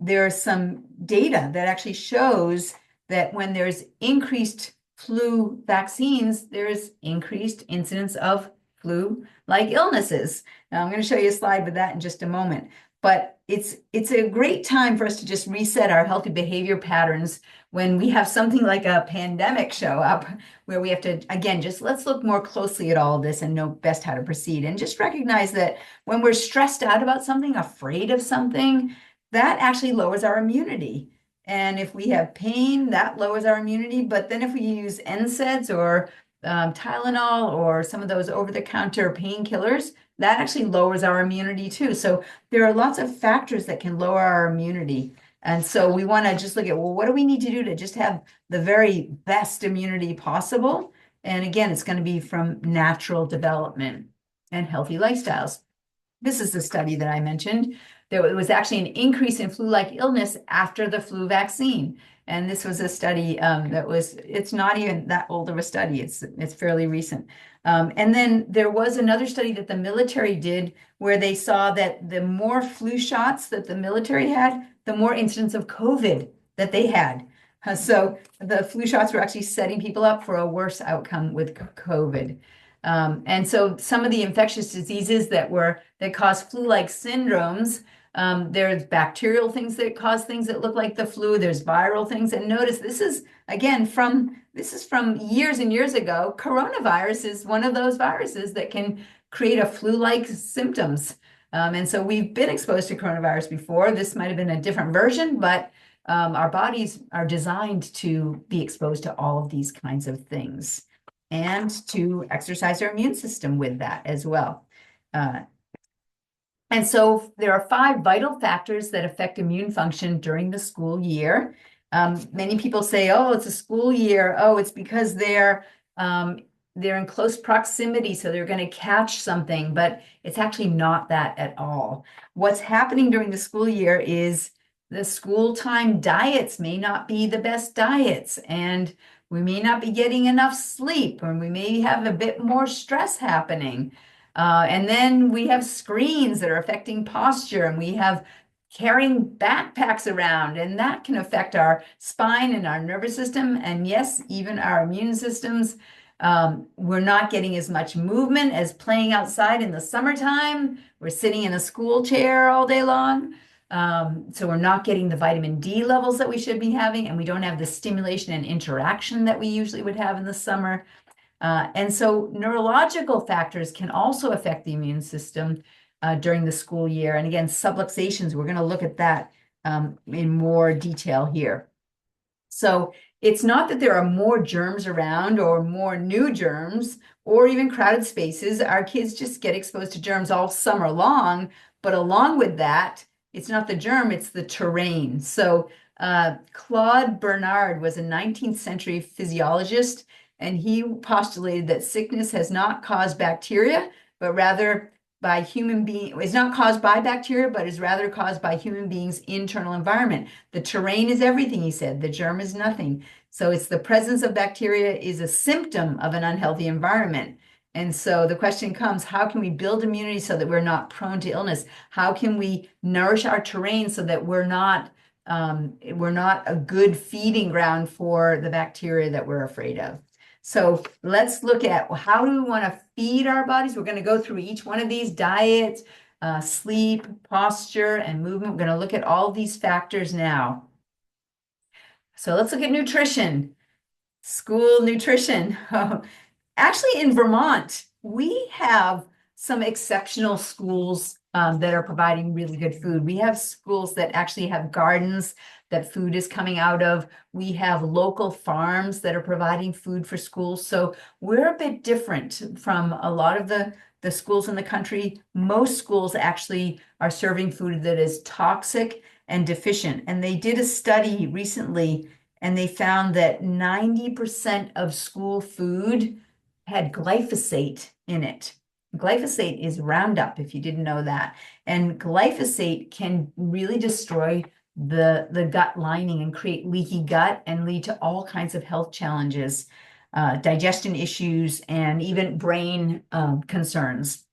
there's some data that actually shows that when there's increased flu vaccines, there's increased incidence of flu-like illnesses. Now, I'm going to show you a slide with that in just a moment. But it's a great time for us to just reset our healthy behavior patterns when we have something like a pandemic show up, where we have to, again, let's look more closely at all of this and know best how to proceed. And just recognize that when we're stressed out about something, afraid of something, that actually lowers our immunity. And if we have pain, that lowers our immunity. But then if we use NSAIDs or Tylenol or some of those over-the-counter painkillers, that actually lowers our immunity too. So there are lots of factors that can lower our immunity. And so we want to just look at, well, what do we need to do to just have the very best immunity possible? And again, it's going to be from natural development and healthy lifestyles. This is the study that I mentioned. There was actually an increase in flu-like illness after the flu vaccine. And this was a study it's not even that old of a study. It's fairly recent. And then there was another study that the military did where they saw that the more flu shots that the military had, the more incidents of COVID that they had. So the flu shots were actually setting people up for a worse outcome with COVID. And so some of the infectious diseases that cause flu-like syndromes, there's bacterial things that cause things that look like the flu. There's viral things. And notice this is from years and years ago. Coronavirus is one of those viruses that can create a flu-like symptoms. And so we've been exposed to coronavirus before. This might have been a different version, but our bodies are designed to be exposed to all of these kinds of things and to exercise our immune system with that as well. And so there are 5 vital factors that affect immune function during the school year. Many people say, oh, it's a school year. Oh, it's because they're in close proximity, so they're going to catch something, but it's actually not that at all. What's happening during the school year is the school time diets may not be the best diets, and we may not be getting enough sleep, and we may have a bit more stress happening. And then we have screens that are affecting posture, and we have carrying backpacks around, and that can affect our spine and our nervous system, and yes, even our immune systems. We're not getting as much movement as playing outside in the summertime. We're sitting in a school chair all day long. So we're not getting the vitamin D levels that we should be having, and we don't have the stimulation and interaction that we usually would have in the summer. And so neurological factors can also affect the immune system during the school year. And again, subluxations, we're going to look at that in more detail here. So it's not that there are more germs around or more new germs or even crowded spaces. Our kids just get exposed to germs all summer long. But along with that, it's not the germ, it's the terrain. So Claude Bernard was a 19th century physiologist, and he postulated that sickness has not caused bacteria, but rather by human being, is not caused by bacteria, but is rather caused by human beings' internal environment. The terrain is everything, he said. The germ is nothing. So it's the presence of bacteria is a symptom of an unhealthy environment. And so the question comes, how can we build immunity so that we're not prone to illness? How can we nourish our terrain so that we're not a good feeding ground for the bacteria that we're afraid of? So let's look at how do we want to feed our bodies. We're going to go through each one of these: diet, sleep, posture, and movement. We're going to look at all these factors now. So let's look at nutrition, school nutrition. Actually, in Vermont, we have some exceptional schools that are providing really good food. We have schools that actually have gardens that food is coming out of. We have local farms that are providing food for schools. So we're a bit different from a lot of the schools in the country. Most schools actually are serving food that is toxic and deficient. And they did a study recently, and they found that 90% of school food had glyphosate in it. Glyphosate is Roundup, if you didn't know that. And glyphosate can really destroy the gut lining and create leaky gut and lead to all kinds of health challenges, digestion issues, and even brain concerns.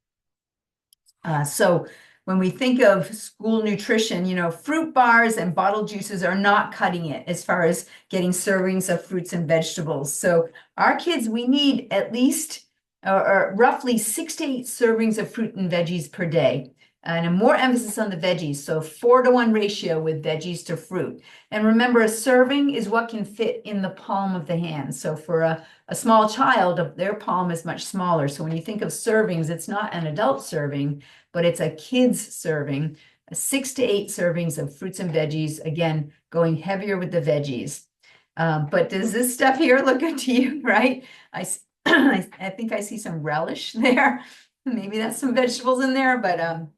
So when we think of school nutrition, fruit bars and bottled juices are not cutting it as far as getting servings of fruits and vegetables. So our kids, we need at least or roughly 6 to 8 servings of fruit and veggies per day. And a more emphasis on the veggies, so 4-to-1 ratio with veggies to fruit. And remember, a serving is what can fit in the palm of the hand. So for a small child, their palm is much smaller. So when you think of servings, it's not an adult serving, but it's a kid's serving. 6 to 8 servings of fruits and veggies, again, going heavier with the veggies. But does this stuff here look good to you, right? I think I see some relish there. Maybe that's some vegetables in there, but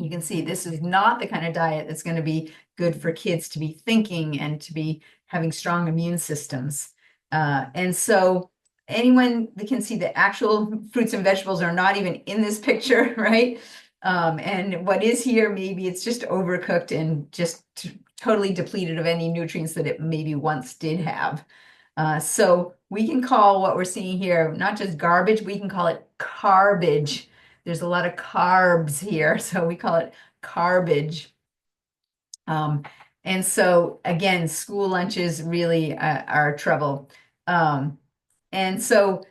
you can see this is not the kind of diet that's going to be good for kids to be thinking and to be having strong immune systems. And so anyone that can see the actual fruits and vegetables are not even in this picture, right? And what is here, maybe it's just overcooked and just totally depleted of any nutrients that it maybe once did have. So we can call what we're seeing here not just garbage, we can call it carbage. There's a lot of carbs here, so we call it carbage. Um, and so again, school lunches really are trouble. Um, and so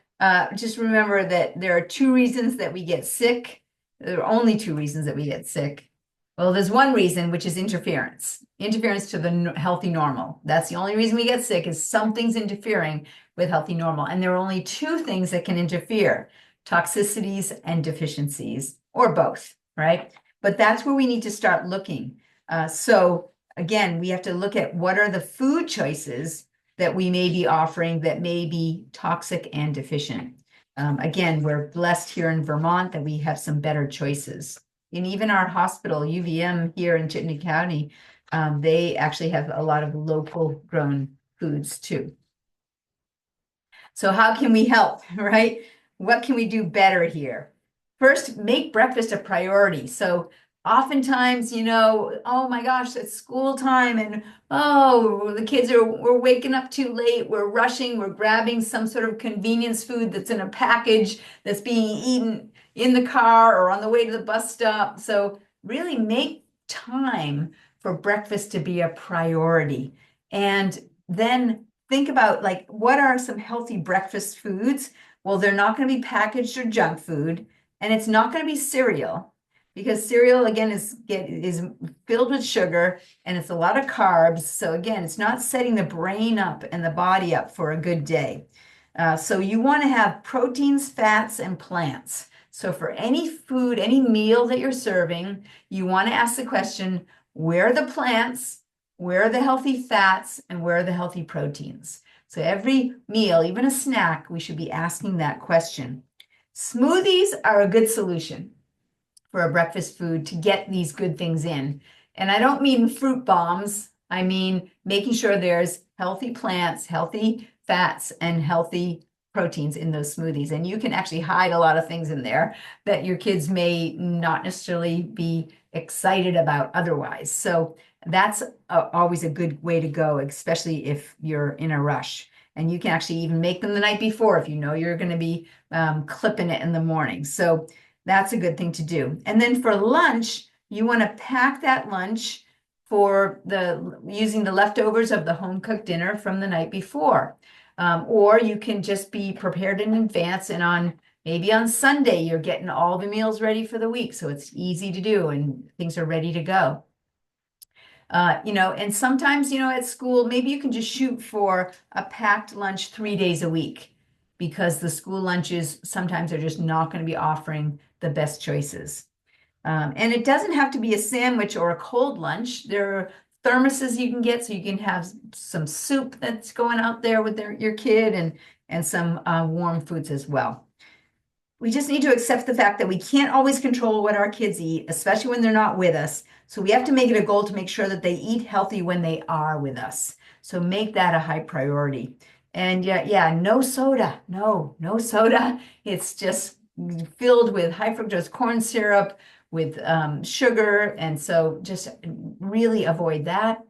just remember that there are two reasons that we get sick. There are only two reasons that we get sick. Well, there's one reason, which is interference to the healthy normal. That's the only reason we get sick is something's interfering with healthy normal. And there are only two things that can interfere, toxicities and deficiencies, or both, right? But that's where we need to start looking. So again, we have to look at what are the food choices that we may be offering that may be toxic and deficient. Again, we're blessed here in Vermont that we have some better choices. And even our hospital, UVM here in Chittenden County, they actually have a lot of local grown foods too. So how can we help, right? What can we do better here? First, make breakfast a priority. So oftentimes, oh my gosh, it's school time and oh, we're waking up too late, we're rushing, we're grabbing some sort of convenience food that's in a package that's being eaten in the car or on the way to the bus stop. So really make time for breakfast to be a priority. And then think about like, what are some healthy breakfast foods? Well, they're not going to be packaged or junk food, and it's not going to be cereal because cereal again is filled with sugar and it's a lot of carbs. So again, it's not setting the brain up and the body up for a good day. So you want to have proteins, fats, and plants. So for any food, any meal that you're serving, you want to ask the question, where are the plants? Where are the healthy fats and where are the healthy proteins? So every meal, even a snack, we should be asking that question. Smoothies are a good solution for a breakfast food to get these good things in. And I don't mean fruit bombs. I mean making sure there's healthy plants, healthy fats, and healthy proteins in those smoothies. And you can actually hide a lot of things in there that your kids may not necessarily be excited about otherwise. So that's always a good way to go, especially if you're in a rush. And you can actually even make them the night before if you know you're going to be clipping it in the morning. So that's a good thing to do. And then for lunch, you want to pack that lunch for using the leftovers of the home cooked dinner from the night before. Or you can just be prepared in advance and maybe on Sunday, you're getting all the meals ready for the week. So it's easy to do and things are ready to go. And sometimes, at school, maybe you can just shoot for a packed lunch 3 days a week because the school lunches sometimes are just not going to be offering the best choices. And it doesn't have to be a sandwich or a cold lunch. There are thermoses you can get so you can have some soup that's going out there with your kid and some warm foods as well. We just need to accept the fact that we can't always control what our kids eat, especially when they're not with us. So we have to make it a goal to make sure that they eat healthy when they are with us. So make that a high priority. And yeah, no soda. No soda. It's just filled with high fructose corn syrup, with sugar. And so just really avoid that.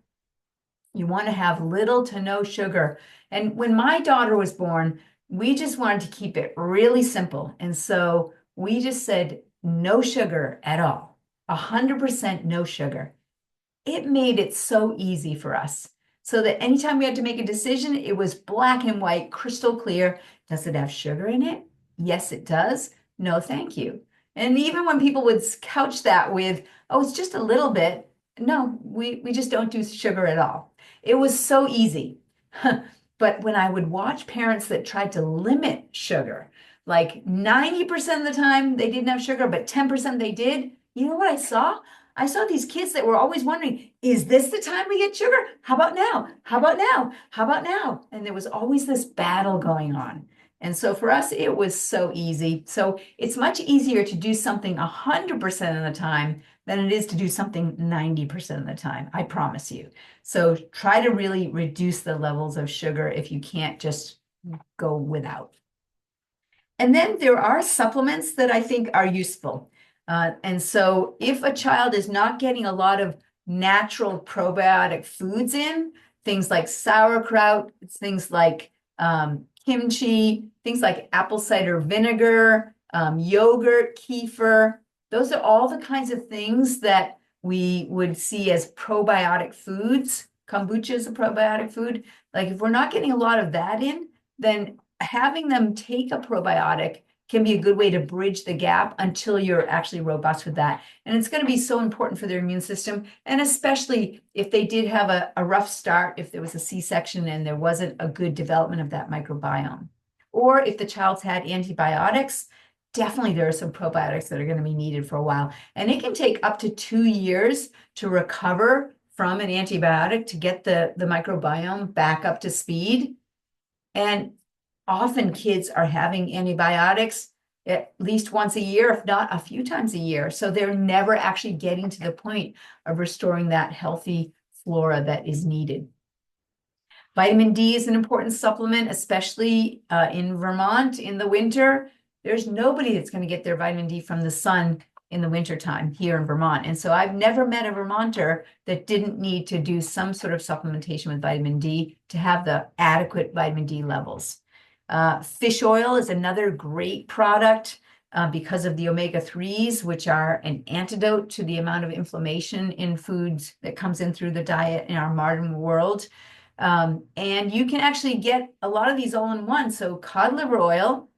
You want to have little to no sugar. And when my daughter was born, we just wanted to keep it really simple. And so we just said no sugar at all, 100% no sugar. It made it so easy for us so that anytime we had to make a decision, it was black and white, crystal clear. Does it have sugar in it? Yes, it does. No, thank you. And even when people would couch that with, oh, it's just a little bit. No, we just don't do sugar at all. It was so easy. But when I would watch parents that tried to limit sugar, like 90% of the time they didn't have sugar, but 10% they did, you know what I saw? I saw these kids that were always wondering, is this the time we get sugar? How about now? How about now? How about now? And there was always this battle going on. And so for us, it was so easy. So it's much easier to do something 100% of the time than it is to do something 90% of the time, I promise you. So try to really reduce the levels of sugar if you can't just go without. And then there are supplements that I think are useful. And so if a child is not getting a lot of natural probiotic foods in, things like sauerkraut, things like kimchi, things like apple cider vinegar, yogurt, kefir. Those are all the kinds of things that we would see as probiotic foods. Kombucha is a probiotic food. Like if we're not getting a lot of that in, then having them take a probiotic can be a good way to bridge the gap until you're actually robust with that. And it's going to be so important for their immune system. And especially if they did have a rough start, if there was a C-section and there wasn't a good development of that microbiome. Or if the child's had antibiotics, definitely there are some probiotics that are going to be needed for a while. And it can take up to 2 years to recover from an antibiotic to get the microbiome back up to speed. And often kids are having antibiotics at least once a year, if not a few times a year. So they're never actually getting to the point of restoring that healthy flora that is needed. Vitamin D is an important supplement, especially in Vermont in the winter. There's nobody that's going to get their vitamin D from the sun in the wintertime here in Vermont. And so I've never met a Vermonter that didn't need to do some sort of supplementation with vitamin D to have the adequate vitamin D levels. Fish oil is another great product because of the omega-3s, which are an antidote to the amount of inflammation in foods that comes in through the diet in our modern world. And you can actually get a lot of these all in one. So cod liver oil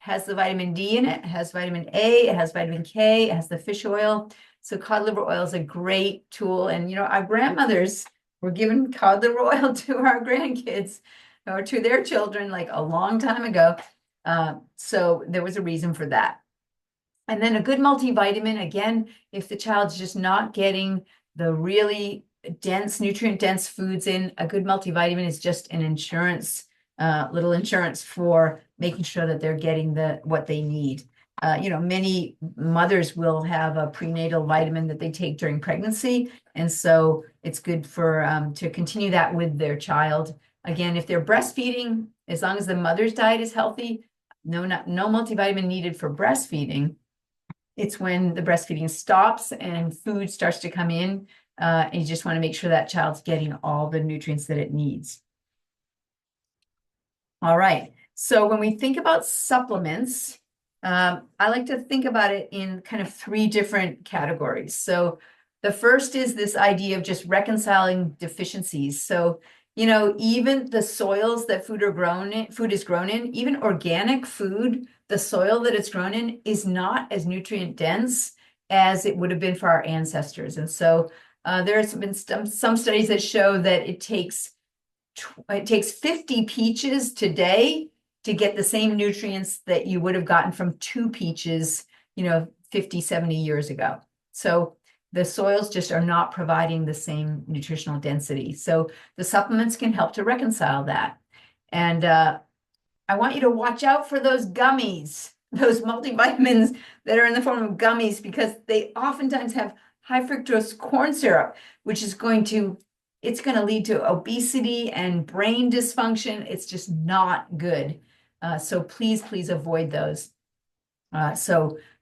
has the vitamin D in it, has vitamin A, it has vitamin K, it has the fish oil. So cod liver oil is a great tool. And, our grandmothers were giving cod liver oil to our grandkids or to their children like a long time ago. So there was a reason for that. And then a good multivitamin, again, if the child's just not getting the really dense, nutrient-dense foods in, a good multivitamin is just an insurance, little insurance for making sure that they're getting what they need. Many mothers will have a prenatal vitamin that they take during pregnancy. And so it's good for to continue that with their child. Again, if they're breastfeeding, as long as the mother's diet is healthy, no multivitamin needed for breastfeeding. It's when the breastfeeding stops and food starts to come in, and you just want to make sure that child's getting all the nutrients that it needs. All right. So when we think about supplements, I like to think about it in kind of 3 different categories. So the first is this idea of just reconciling deficiencies. So, even the soils that food is grown in, even organic food, the soil that it's grown in is not as nutrient dense as it would have been for our ancestors. And so there's been some studies that show that it takes 50 peaches today to get the same nutrients that you would have gotten from 2 peaches, 50, 70 years ago. So the soils just are not providing the same nutritional density. So the supplements can help to reconcile that. And I want you to watch out for those gummies, those multivitamins that are in the form of gummies, because they oftentimes have high fructose corn syrup, which is going to lead to obesity and brain dysfunction. It's just not good. So please avoid those.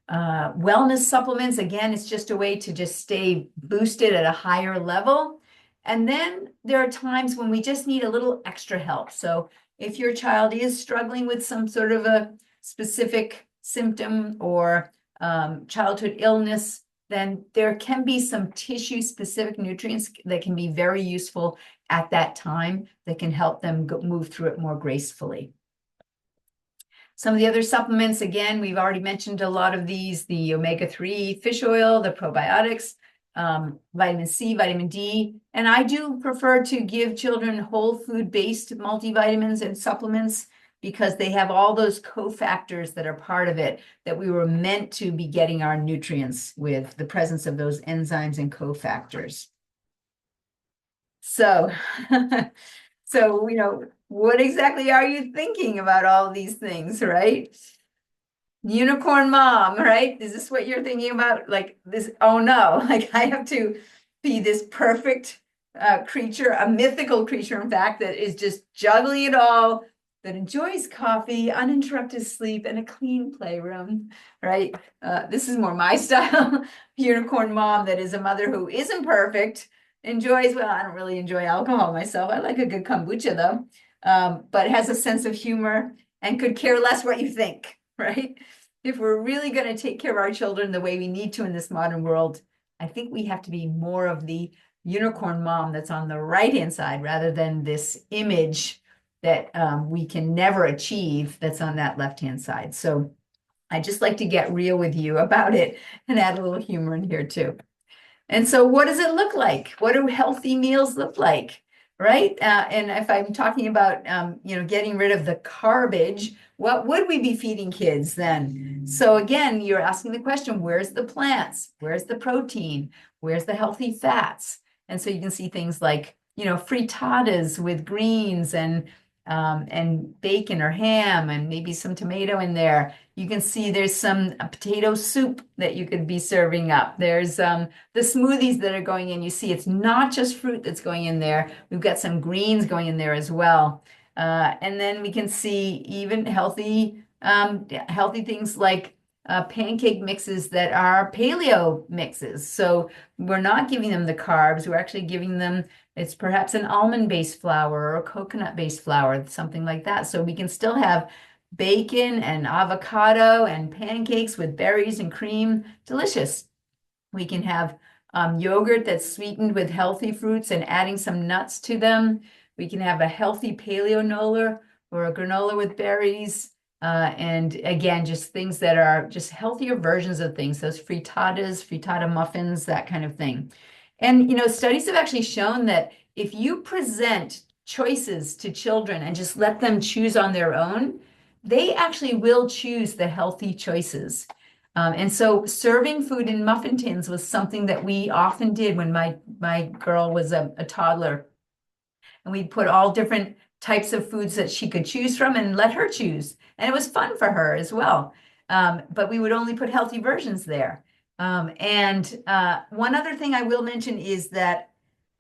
Wellness supplements, again, it's just a way to just stay boosted at a higher level. And then there are times when we just need a little extra help. So if your child is struggling with some sort of a specific symptom or childhood illness, then there can be some tissue-specific nutrients that can be very useful at that time that can help them move through it more gracefully. Some of the other supplements, again, we've already mentioned a lot of these, the omega-3 fish oil, the probiotics, vitamin C, vitamin D. And I do prefer to give children whole food-based multivitamins and supplements because they have all those cofactors that are part of it that we were meant to be getting our nutrients with the presence of those enzymes and cofactors. So, what exactly are you thinking about all these things, right? Unicorn mom, right? Is this what you're thinking about? Like this, oh no, like I have to be this perfect creature, a mythical creature, in fact, that is just juggling it all, that enjoys coffee, uninterrupted sleep, and a clean playroom, right? This is more my style. Unicorn mom that is a mother who isn't perfect, enjoys, well, I don't really enjoy alcohol myself. I like a good kombucha though, but has a sense of humor and could care less what you think, right? If we're really going to take care of our children the way we need to in this modern world, I think we have to be more of the unicorn mom that's on the right-hand side rather than this image that we can never achieve that's on that left-hand side. So I just like to get real with you about it and add a little humor in here too. And so what does it look like? What do healthy meals look like? Right? And if I'm talking about, getting rid of the garbage, what would we be feeding kids then? So again, you're asking the question, where's the plants? Where's the protein? Where's the healthy fats? And so you can see things like, frittatas with greens and bacon or ham and maybe some tomato in there. You can see there's some potato soup that you could be serving up. There's the smoothies that are going in. You see it's not just fruit that's going in there. We've got some greens going in there as well. And then we can see even healthy things like pancake mixes that are paleo mixes. So we're not giving them the carbs. We're actually giving them, it's perhaps an almond-based flour or a coconut-based flour, something like that. So we can still have bacon and avocado and pancakes with berries and cream. Delicious. We can have yogurt that's sweetened with healthy fruits and adding some nuts to them. We can have a healthy paleo granola or a granola with berries. And again, just things that are just healthier versions of things, those frittata muffins, that kind of thing. And, studies have actually shown that if you present choices to children and just let them choose on their own, they actually will choose the healthy choices. And so serving food in muffin tins was something that we often did when my girl was a toddler. And we'd put all different types of foods that she could choose from and let her choose. And it was fun for her as well. But we would only put healthy versions there. And one other thing I will mention is that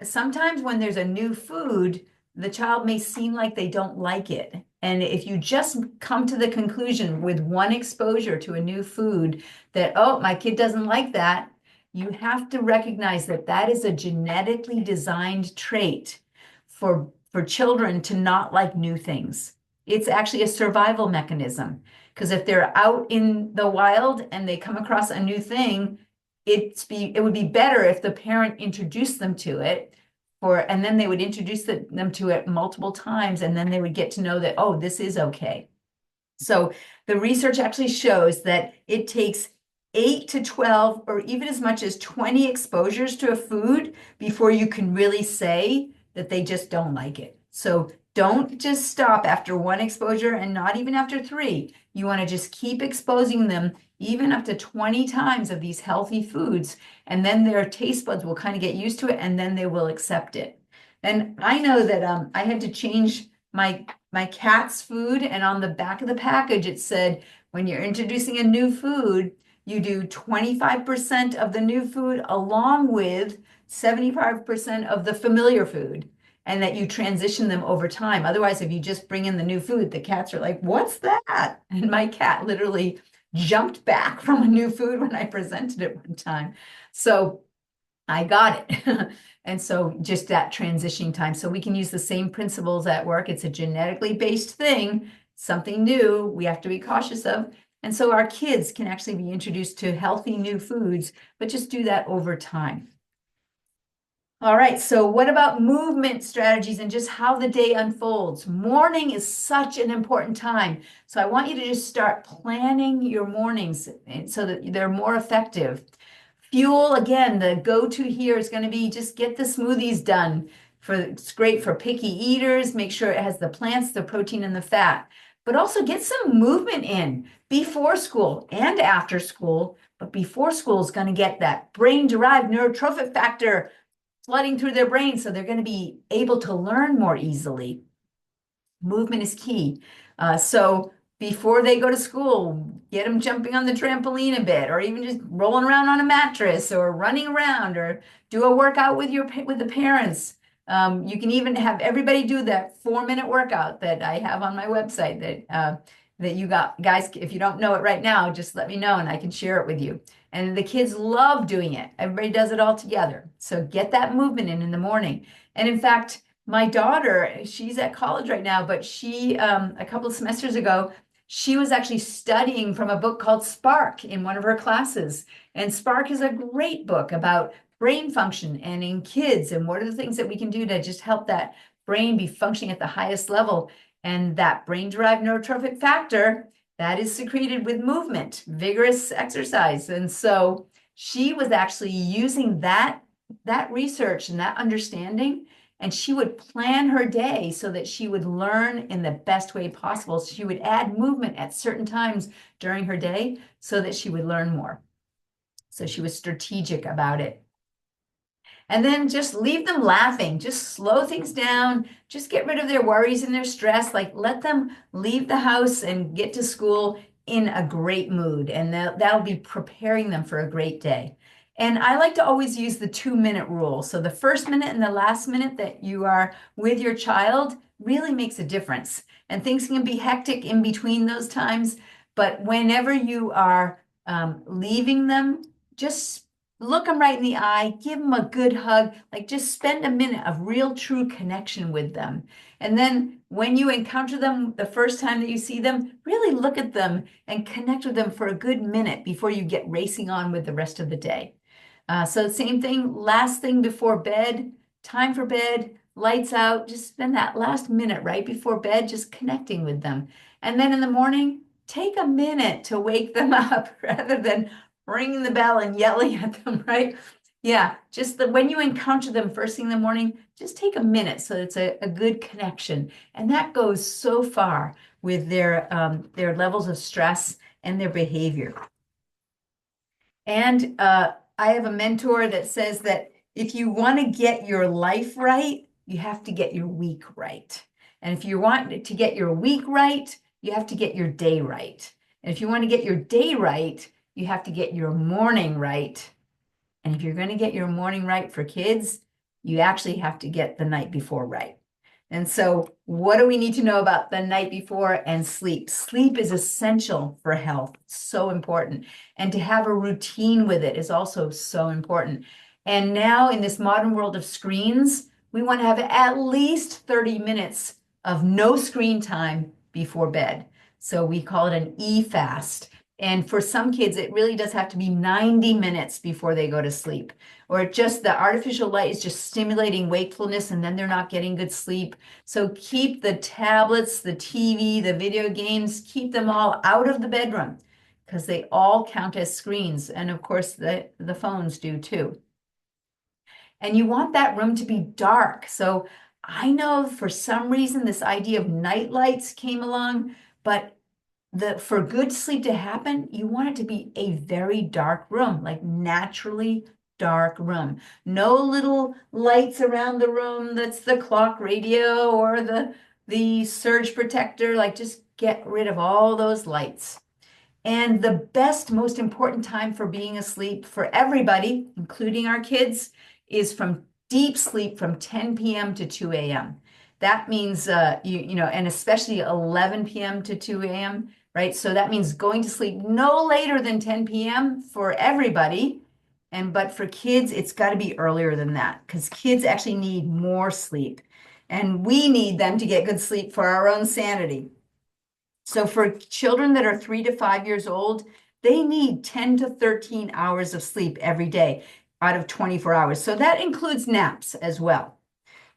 sometimes when there's a new food, the child may seem like they don't like it. And if you just come to the conclusion with one exposure to a new food that, oh, my kid doesn't like that, you have to recognize that that is a genetically designed trait for children to not like new things. It's actually a survival mechanism. Because if they're out in the wild and they come across a new thing, it would be better if the parent introduced them to it, and then they would introduce them to it multiple times, and then they would get to know that, oh, this is okay. So the research actually shows that it takes 8 to 12 or even as much as 20 exposures to a food before you can really say that they just don't like it. So don't just stop after one exposure and not even after 3. You want to just keep exposing them even up to 20 times of these healthy foods. And then their taste buds will kind of get used to it and then they will accept it. And I know that I had to change my cat's food, and on the back of the package, it said, when you're introducing a new food, you do 25% of the new food along with 75% of the familiar food, and that you transition them over time. Otherwise, if you just bring in the new food, the cats are like, what's that? And my cat literally jumped back from a new food when I presented it one time. So I got it. And so just that transitioning time. So we can use the same principles at work. It's a genetically based thing, something new we have to be cautious of. And so our kids can actually be introduced to healthy new foods, but just do that over time. All right, so what about movement strategies and just how the day unfolds? Morning is such an important time. So I want you to just start planning your mornings so that they're more effective. Fuel, again, the go-to here is going to be just get the smoothies done. It's great for picky eaters. Make sure it has the plants, the protein, and the fat. But also get some movement in before school and after school. But before school is going to get that brain-derived neurotrophic factor flooding through their brain, so they're going to be able to learn more easily. Movement is key. So before they go to school, get them jumping on the trampoline a bit, or even just rolling around on a mattress, or running around, or do a workout with the parents. You can even have everybody do that 4-minute workout that I have on my website that you got guys. If you don't know it right now, just let me know and I can share it with you. And the kids love doing it. Everybody does it all together. So get that movement in the morning. And in fact, my daughter, she's at college right now, but she, a couple of semesters ago, she was actually studying from a book called Spark in one of her classes. And Spark is a great book about brain function and in kids and what are the things that we can do to just help that brain be functioning at the highest level. And that brain-derived neurotrophic factor, that is secreted with movement, vigorous exercise. And so she was actually using that research and that understanding, and she would plan her day so that she would learn in the best way possible. So she would add movement at certain times during her day so that she would learn more. So she was strategic about it. And then just leave them laughing, just slow things down, just get rid of their worries and their stress. Like let them leave the house and get to school in a great mood, and that'll be preparing them for a great day. And I like to always use the 2-minute rule. So the first minute and the last minute that you are with your child really makes a difference. And things can be hectic in between those times, but whenever you are leaving them, just look them right in the eye, give them a good hug, like just spend a minute of real true connection with them. And then when you encounter them the first time that you see them, really look at them and connect with them for a good minute before you get racing on with the rest of the day. So same thing, last thing before bed, time for bed, lights out, just spend that last minute right before bed just connecting with them. And then in the morning, take a minute to wake them up rather than ringing the bell and yelling at them, right? Yeah, just when you encounter them first thing in the morning, just take a minute so it's a good connection. And that goes so far with their levels of stress and their behavior. And I have a mentor that says that if you want to get your life right, you have to get your week right. And if you want to get your week right, you have to get your day right. And if you want to get your day right, you have to get your morning right. And if you're going to get your morning right for kids, you actually have to get the night before right. And so what do we need to know about the night before and sleep? Sleep is essential for health, so important. And to have a routine with it is also so important. And now in this modern world of screens, we want to have at least 30 minutes of no screen time before bed. So we call it an e-fast. And for some kids, it really does have to be 90 minutes before they go to sleep, or just the artificial light is just stimulating wakefulness and then they're not getting good sleep. So keep the tablets, the TV, the video games, keep them all out of the bedroom because they all count as screens. And of course, the phones do too. And you want that room to be dark. So I know for some reason this idea of night lights came along, but for good sleep to happen, you want it to be a very dark room, like naturally dark room. No little lights around the room that's the clock radio or the surge protector. Like just get rid of all those lights. And the best, most important time for being asleep for everybody, including our kids, is from deep sleep from 10 p.m. to 2 a.m. That means, and especially 11 p.m. to 2 a.m., right? So that means going to sleep no later than 10 p.m. for everybody. But for kids, it's got to be earlier than that because kids actually need more sleep. And we need them to get good sleep for our own sanity. So for children that are 3 to 5 years old, they need 10 to 13 hours of sleep every day out of 24 hours. So that includes naps as well.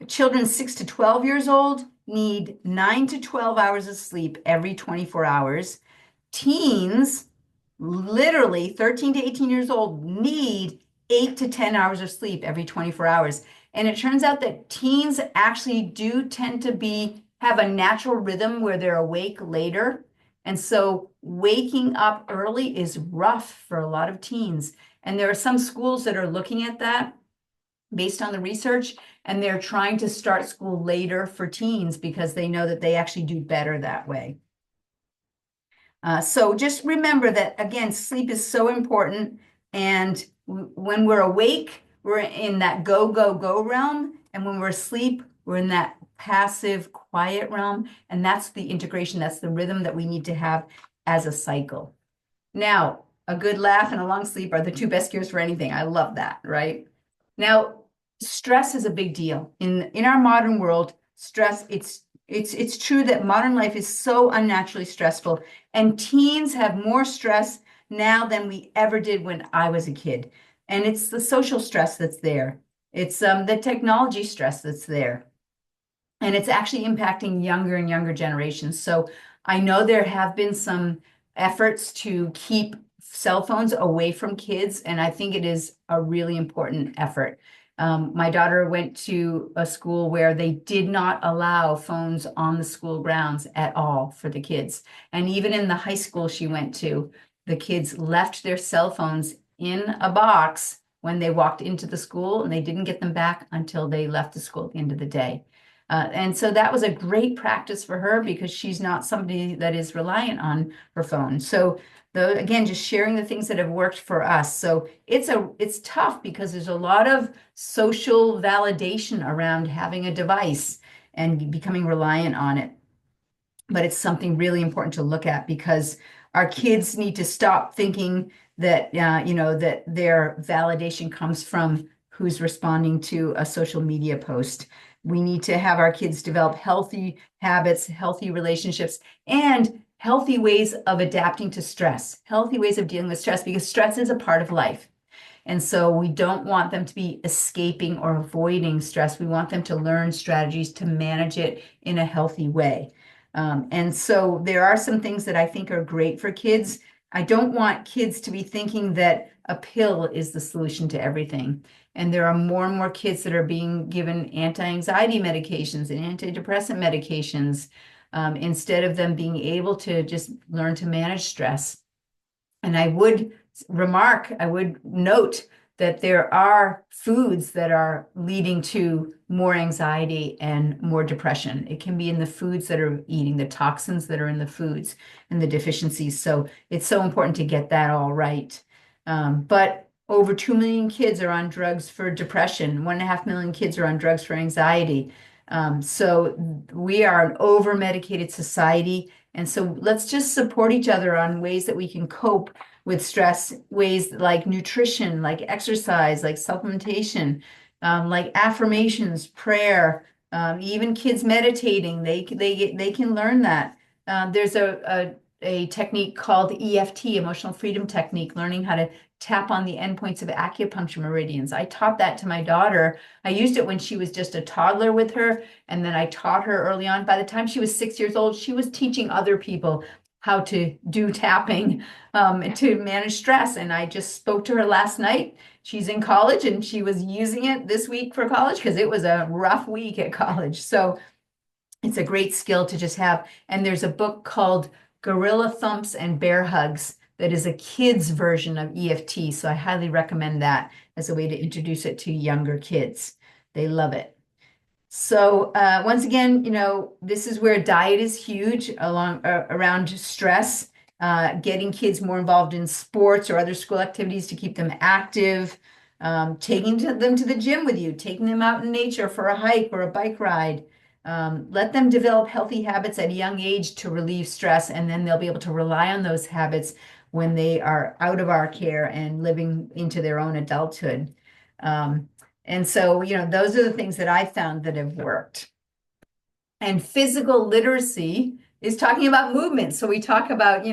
Children 6 to 12 years old need 9 to 12 hours of sleep every 24 hours. Teens, literally 13 to 18 years old, need 8 to 10 hours of sleep every 24 hours. And it turns out that teens actually do tend to have a natural rhythm where they're awake later. And so waking up early is rough for a lot of teens. And there are some schools that are looking at that based on the research, and they're trying to start school later for teens because they know that they actually do better that way. So just remember that, again, sleep is so important. And when we're awake, we're in that go, go, go realm. And when we're asleep, we're in that passive, quiet realm. And that's the integration, that's the rhythm that we need to have as a cycle. Now, a good laugh and a long sleep are the two best cures for anything. I love that, right? Now, stress is a big deal. In our modern world, stress, it's true that modern life is so unnaturally stressful, and teens have more stress now than we ever did when I was a kid. And it's the social stress that's there. It's the technology stress that's there. And it's actually impacting younger and younger generations. So I know there have been some efforts to keep cell phones away from kids, and I think it is a really important effort. My daughter went to a school where they did not allow phones on the school grounds at all for the kids. And even in the high school she went to, the kids left their cell phones in a box when they walked into the school, and they didn't get them back until they left the school at the end of the day. And so that was a great practice for her because she's not somebody that is reliant on her phone. So again, just sharing the things that have worked for us. So it's tough because there's a lot of social validation around having a device and becoming reliant on it. But it's something really important to look at because our kids need to stop thinking that that their validation comes from who's responding to a social media post. We need to have our kids develop healthy habits, healthy relationships, and healthy ways of adapting to stress, healthy ways of dealing with stress, because stress is a part of life. And so we don't want them to be escaping or avoiding stress. We want them to learn strategies to manage it in a healthy way. And so there are some things that I think are great for kids. I don't want kids to be thinking that a pill is the solution to everything. And there are more and more kids that are being given anti-anxiety medications and antidepressant medications instead of them being able to just learn to manage stress. And I would note that there are foods that are leading to more anxiety and more depression. It can be in the foods that are eating, the toxins that are in the foods and the deficiencies. So it's so important to get that all right. But over 2 million kids are on drugs for depression. 1.5 million kids are on drugs for anxiety. So we are an over-medicated society. And so let's just support each other on ways that we can cope with stress, ways like nutrition, like exercise, like supplementation, like affirmations, prayer, even kids meditating, they can learn that. There's a technique called EFT, Emotional Freedom Technique, learning how to tap on the endpoints of acupuncture meridians. I taught that to my daughter. I used it when she was just a toddler with her, and then I taught her early on. By the time she was 6 years old, she was teaching other people how to do tapping to manage stress. And I just spoke to her last night. She's in college and she was using it this week for college because it was a rough week at college. So it's a great skill to just have. And there's a book called Gorilla Thumps and Bear Hugs that is a kid's version of EFT. So I highly recommend that as a way to introduce it to younger kids. They love it. So once again, this is where diet is huge around stress, getting kids more involved in sports or other school activities to keep them active, taking them to the gym with you, taking them out in nature for a hike or a bike ride. Let them develop healthy habits at a young age to relieve stress, and then they'll be able to rely on those habits when they are out of our care and living into their own adulthood. And so, those are the things that I found that have worked. And physical literacy is talking about movement. So we talk about,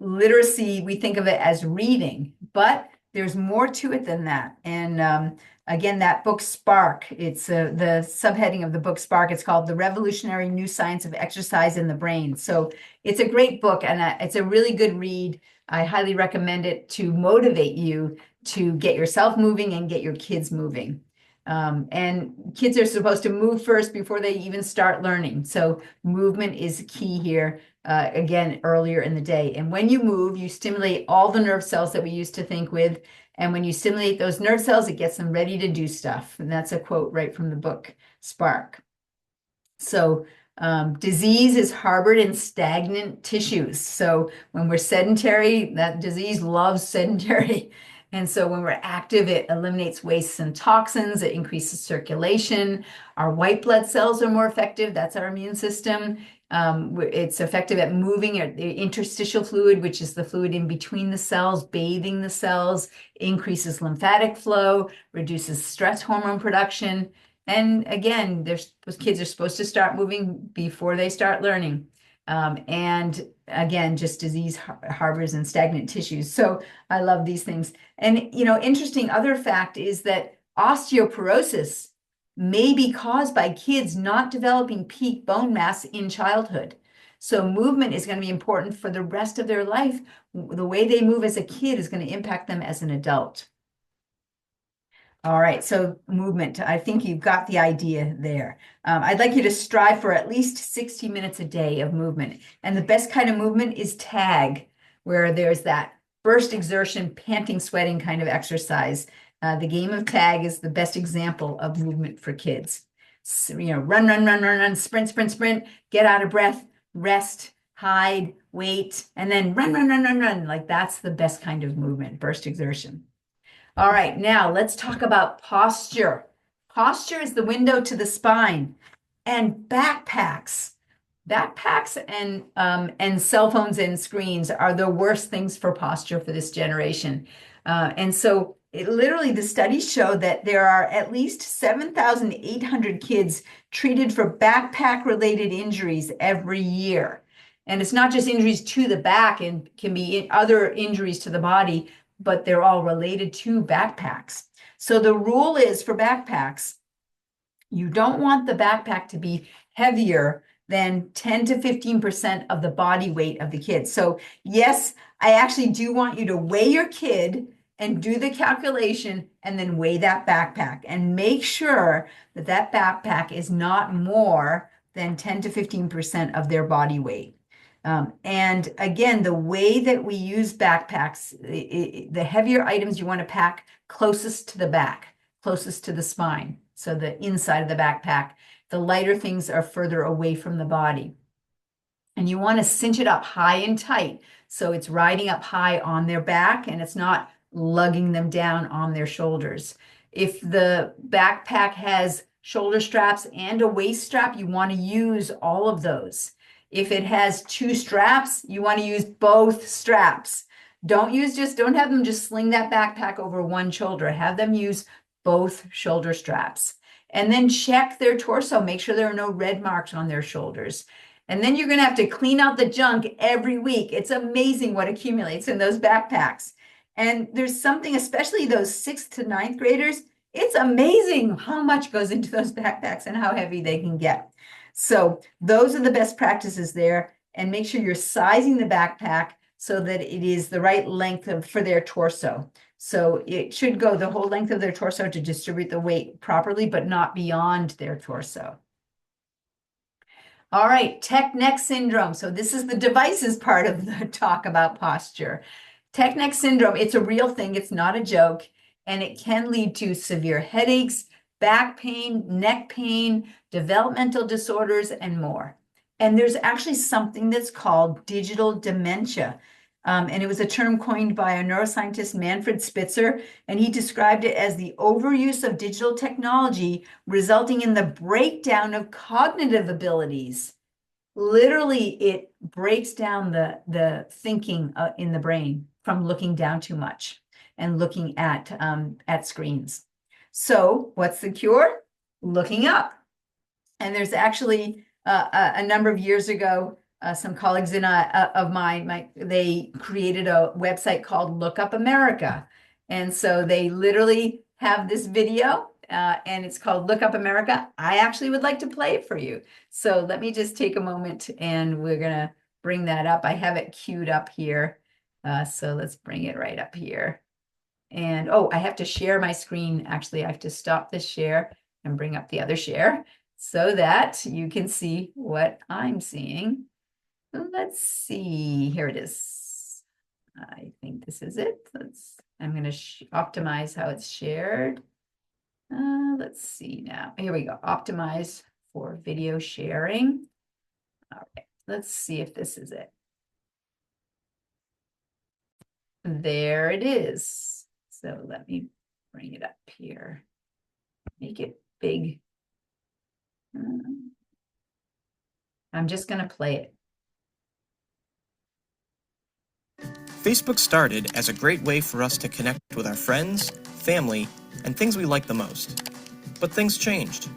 literacy, we think of it as reading, but there's more to it than that. And again, that book Spark, it's the subheading of the book Spark. It's called The Revolutionary New Science of Exercise in the Brain. So it's a great book and it's a really good read. I highly recommend it to motivate you to get yourself moving and get your kids moving. And kids are supposed to move first before they even start learning. So movement is key here, again, earlier in the day. And when you move, you stimulate all the nerve cells that we used to think with. And when you stimulate those nerve cells, it gets them ready to do stuff. And that's a quote right from the book, Spark. So disease is harbored in stagnant tissues. So when we're sedentary, that disease loves sedentary. And so when we're active, it eliminates wastes and toxins, it increases circulation. Our white blood cells are more effective. That's our immune system. It's effective at moving the interstitial fluid, which is the fluid in between the cells, bathing the cells, increases lymphatic flow, reduces stress hormone production. And again, those kids are supposed to start moving before they start learning. And again, just disease harbors and stagnant tissues. So I love these things. And, interesting other fact is that osteoporosis may be caused by kids not developing peak bone mass in childhood. So movement is going to be important for the rest of their life. The way they move as a kid is going to impact them as an adult. All right, so movement. I think you've got the idea there. I'd like you to strive for at least 60 minutes a day of movement. And the best kind of movement is tag, where there's that burst exertion, panting, sweating kind of exercise. The game of tag is the best example of movement for kids. So, run, run, run, run, run, sprint, sprint, sprint, get out of breath, rest, hide, wait, and then run, run, run, run, run. Like that's the best kind of movement, burst exertion. All right, now let's talk about posture. Posture is the window to the spine. And backpacks. Backpacks and cell phones and screens are the worst things for posture for this generation. And so the studies show that there are at least 7,800 kids treated for backpack-related injuries every year. And it's not just injuries to the back and can be other injuries to the body, but they're all related to backpacks. So the rule is for backpacks, you don't want the backpack to be heavier than 10 to 15% of the body weight of the kid. So yes, I actually do want you to weigh your kid and do the calculation and then weigh that backpack and make sure that that backpack is not more than 10 to 15% of their body weight. And again, the way that we use backpacks, the heavier items you want to pack closest to the back, closest to the spine. So the inside of the backpack, the lighter things are further away from the body. And you want to cinch it up high and tight. So it's riding up high on their back and it's not lugging them down on their shoulders. If the backpack has shoulder straps and a waist strap, you want to use all of those. If it has two straps, you want to use both straps. Don't have them just sling that backpack over one shoulder. Have them use both shoulder straps. And then check their torso. Make sure there are no red marks on their shoulders. And then you're going to have to clean out the junk every week. It's amazing what accumulates in those backpacks. And there's something, especially those 6th to 9th graders, it's amazing how much goes into those backpacks and how heavy they can get. So those are the best practices there. And make sure you're sizing the backpack so that it is the right length for their torso. So it should go the whole length of their torso to distribute the weight properly, but not beyond their torso. All right, tech neck syndrome. So this is the devices part of the talk about posture. Tech neck syndrome, it's a real thing. It's not a joke. And it can lead to severe headaches, back pain, neck pain, developmental disorders, and more. And there's actually something that's called digital dementia. And it was a term coined by a neuroscientist, Manfred Spitzer, and he described it as the overuse of digital technology resulting in the breakdown of cognitive abilities. Literally, it breaks down the thinking in the brain from looking down too much and looking at screens. So what's the cure? Looking up. And there's actually a number of years ago, some colleagues of mine, they created a website called Look Up America. And so they literally have this video and it's called Look Up America. I actually would like to play it for you. So let me just take a moment and we're gonna bring that up. I have it queued up here. So let's bring it right up here. And oh, I have to share my screen. Actually, I have to stop this share and bring up the other share so that you can see what I'm seeing. Let's see, here it is. I think this is it. I'm going to optimize how it's shared. Let's see now. Here we go. Optimize for video sharing. All right, let's see if this is it. There it is. So let me bring it up here. Make it big. I'm just going to play it. Facebook started as a great way for us to connect with our friends, family, and things we like the most. But things changed.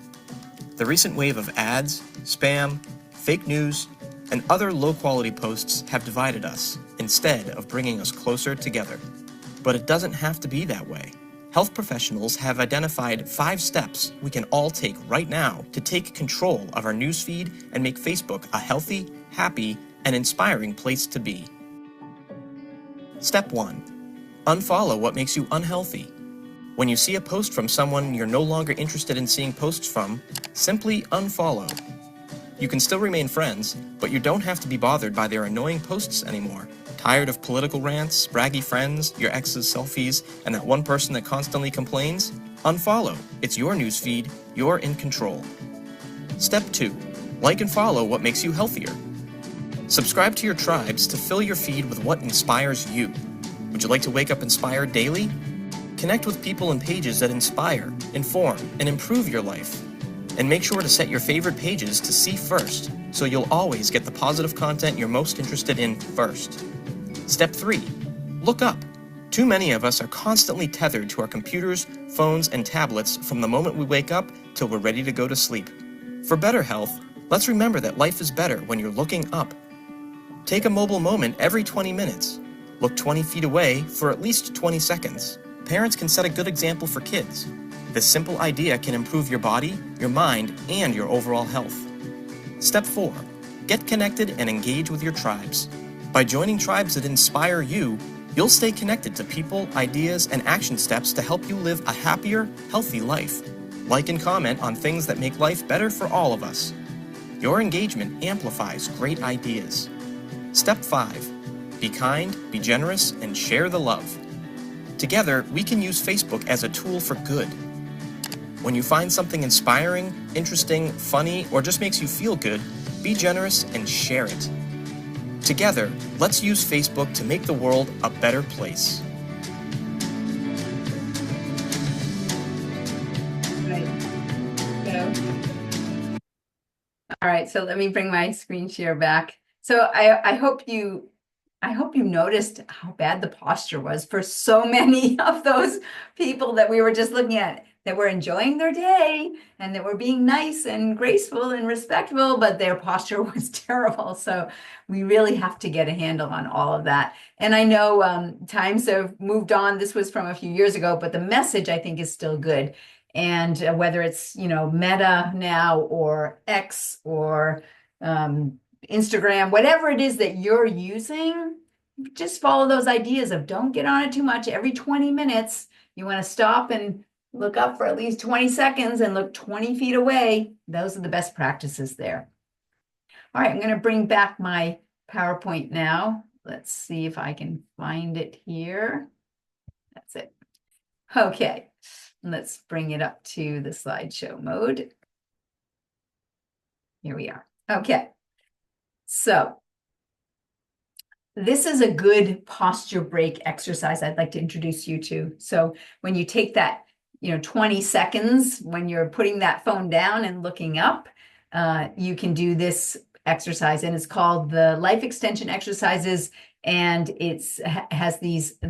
The recent wave of ads, spam, fake news, and other low-quality posts have divided us instead of bringing us closer together. But it doesn't have to be that way. Health professionals have identified 5 steps we can all take right now to take control of our newsfeed and make Facebook a healthy, happy, and inspiring place to be. Step 1. Unfollow what makes you unhealthy. When you see a post from someone you're no longer interested in seeing posts from, simply unfollow. You can still remain friends, but you don't have to be bothered by their annoying posts anymore. Tired of political rants, braggy friends, your ex's selfies, and that one person that constantly complains? Unfollow. It's your newsfeed. You're in control. Step 2. Like and follow what makes you healthier. Subscribe to your tribes to fill your feed with what inspires you. Would you like to wake up inspired daily? Connect with people and pages that inspire, inform, and improve your life. And make sure to set your favorite pages to see first, so you'll always get the positive content you're most interested in first. Step 3. Look up. Too many of us are constantly tethered to our computers, phones, and tablets from the moment we wake up till we're ready to go to sleep. For better health, let's remember that life is better when you're looking up. Take a mobile moment every 20 minutes. Look 20 feet away for at least 20 seconds. Parents can set a good example for kids. This simple idea can improve your body, your mind, and your overall health. Step 4. Get connected and engage with your tribes. By joining tribes that inspire you, you'll stay connected to people, ideas, and action steps to help you live a happier, healthy life. Like and comment on things that make life better for all of us. Your engagement amplifies great ideas. Step 5. Be kind, be generous, and share the love. Together, we can use Facebook as a tool for good. When you find something inspiring, interesting, funny, or just makes you feel good, be generous and share it. Together, let's use Facebook to make the world a better place. All right, so let me bring my screen share back. So I hope you noticed how bad the posture was for so many of those people that we were just looking at, that were enjoying their day and that were being nice and graceful and respectful, but their posture was terrible. So we really have to get a handle on all of that. And I know times have moved on. This was from a few years ago, but the message I think is still good. And whether it's, Meta now or X or Instagram, whatever it is that you're using, just follow those ideas of don't get on it too much. Every 20 minutes, you want to stop and look up for at least 20 seconds and look 20 feet away. Those are the best practices there. All right, I'm going to bring back my PowerPoint now. Let's see if I can find it here. That's it. Okay, let's bring it up to the slideshow mode. Here we are. Okay, so this is a good posture break exercise I'd like to introduce you to. So when you take that 20 seconds when you're putting that phone down and looking up, you can do this exercise, and it's called the Life Extension Exercises, and the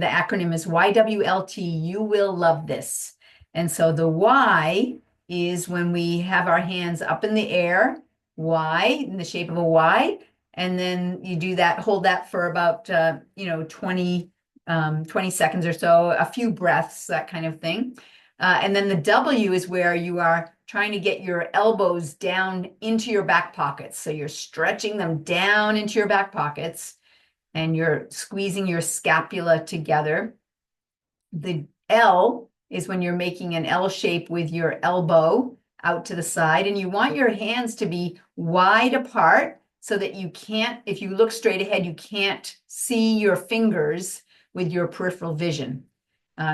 acronym is YWLT, you will love this. And so the Y is when we have our hands up in the air, Y, in the shape of a Y, and then you do that, hold that for about 20 seconds or so, a few breaths, that kind of thing. And then the W is where you are trying to get your elbows down into your back pockets. So you're stretching them down into your back pockets and you're squeezing your scapula together. The L is when you're making an L shape with your elbow out to the side, and you want your hands to be wide apart so that you can't, if you look straight ahead, you can't see your fingers with your peripheral vision.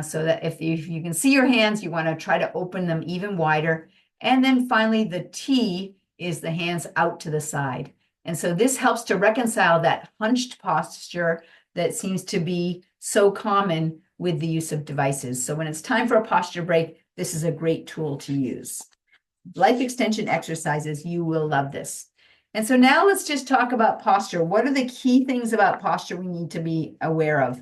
So that if you can see your hands, you want to try to open them even wider. And then finally, the T is the hands out to the side. And so this helps to reconcile that hunched posture that seems to be so common with the use of devices. So when it's time for a posture break, this is a great tool to use. Life extension exercises, you will love this. And so now let's just talk about posture. What are the key things about posture we need to be aware of?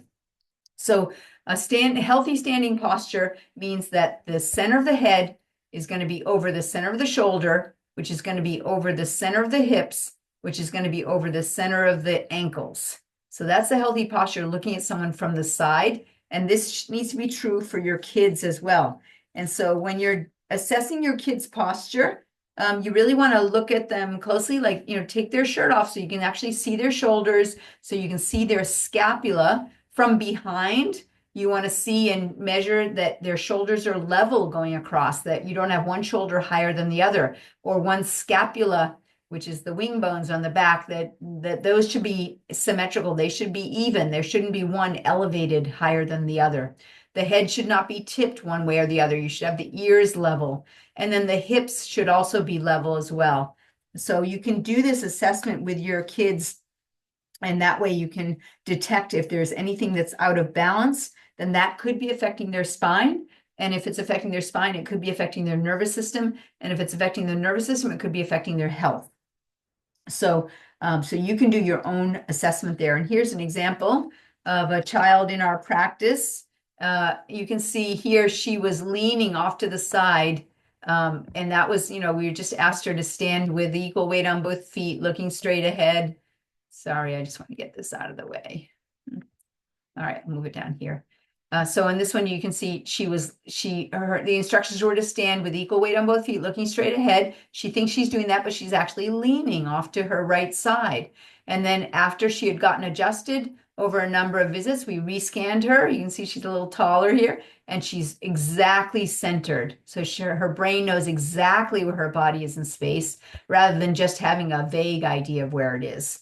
So a healthy standing posture means that the center of the head is going to be over the center of the shoulder, which is going to be over the center of the hips, which is going to be over the center of the ankles. So that's a healthy posture, looking at someone from the side. And this needs to be true for your kids as well. And so when you're assessing your kids' posture, you really want to look at them closely, like, take their shirt off so you can actually see their shoulders, so you can see their scapula from behind. You want to see and measure that their shoulders are level going across, that you don't have one shoulder higher than the other, or one scapula, which is the wing bones on the back, that those should be symmetrical. They should be even. There shouldn't be one elevated higher than the other. The head should not be tipped one way or the other. You should have the ears level. And then the hips should also be level as well. So you can do this assessment with your kids, and that way you can detect if there's anything that's out of balance, then that could be affecting their spine. And if it's affecting their spine, it could be affecting their nervous system. And if it's affecting the nervous system, it could be affecting their health. So you can do your own assessment there. And here's an example of a child in our practice. You can see here she was leaning off to the side. And that was, we just asked her to stand with equal weight on both feet, looking straight ahead. Sorry, I just want to get this out of the way. All right, move it down here. So in this one, you can see the instructions were to stand with equal weight on both feet, looking straight ahead. She thinks she's doing that, but she's actually leaning off to her right side. And then after she had gotten adjusted over a number of visits, we rescanned her. You can see she's a little taller here, and she's exactly centered. So her brain knows exactly where her body is in space, rather than just having a vague idea of where it is.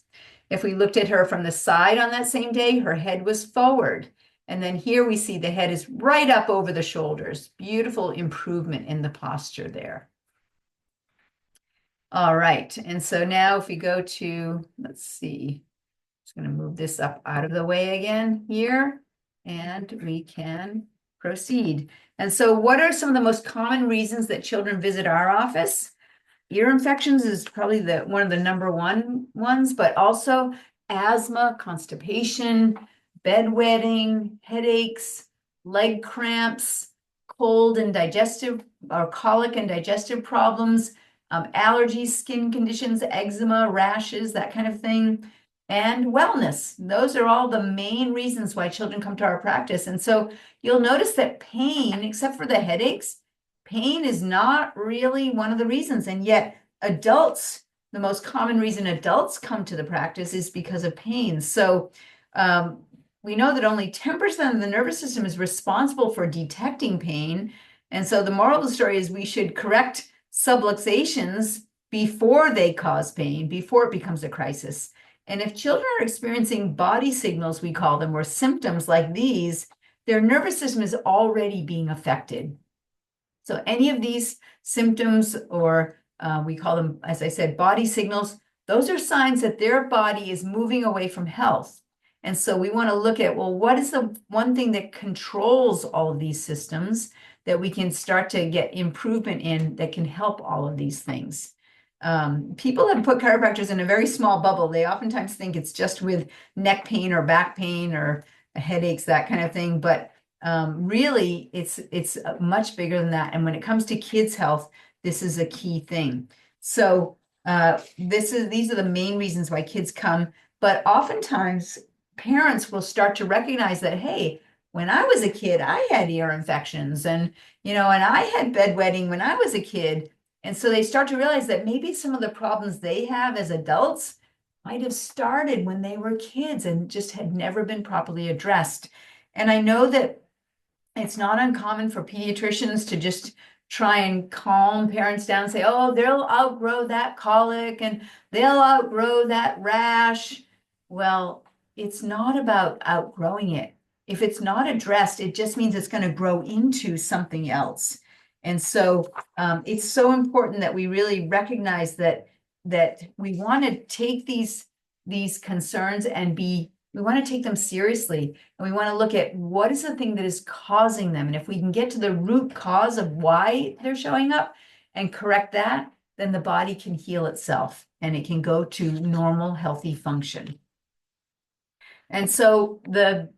If we looked at her from the side on that same day, her head was forward. And then here we see the head is right up over the shoulders. Beautiful improvement in the posture there. All right. And so now if we go to, let's see, just going to move this up out of the way again here, and we can proceed. And so what are some of the most common reasons that children visit our office? Ear infections is probably one of the number one ones, but also asthma, constipation, bedwetting, headaches, leg cramps, cold and digestive or colic and digestive problems, allergies, skin conditions, eczema, rashes, that kind of thing, and wellness. Those are all the main reasons why children come to our practice. And so you'll notice that pain, except for the headaches, pain is not really one of the reasons. And yet adults, the most common reason adults come to the practice is because of pain. So we know that only 10% of the nervous system is responsible for detecting pain. And so the moral of the story is we should correct subluxations before they cause pain, before it becomes a crisis. And if children are experiencing body signals, we call them, or symptoms like these, their nervous system is already being affected. So any of these symptoms, or we call them, as I said, body signals, those are signs that their body is moving away from health. And so we want to look at, well, what is the one thing that controls all of these systems that we can start to get improvement in that can help all of these things? People have put chiropractors in a very small bubble. They oftentimes think it's just with neck pain or back pain or headaches, that kind of thing. But really, it's much bigger than that. And when it comes to kids' health, this is a key thing. So these are the main reasons why kids come. But oftentimes, parents will start to recognize that, hey, when I was a kid, I had ear infections, and and I had bedwetting when I was a kid. And so they start to realize that maybe some of the problems they have as adults might have started when they were kids and just had never been properly addressed. And I know that it's not uncommon for pediatricians to just try and calm parents down and say, oh, they'll outgrow that colic and they'll outgrow that rash. Well, it's not about outgrowing it. If it's not addressed, it just means it's going to grow into something else. And so it's so important that we really recognize that we want to take these concerns and be we want to take them seriously, and we want to look at what is the thing that is causing them. And if we can get to the root cause of why they're showing up and correct that, then the body can heal itself and it can go to normal, healthy function. And so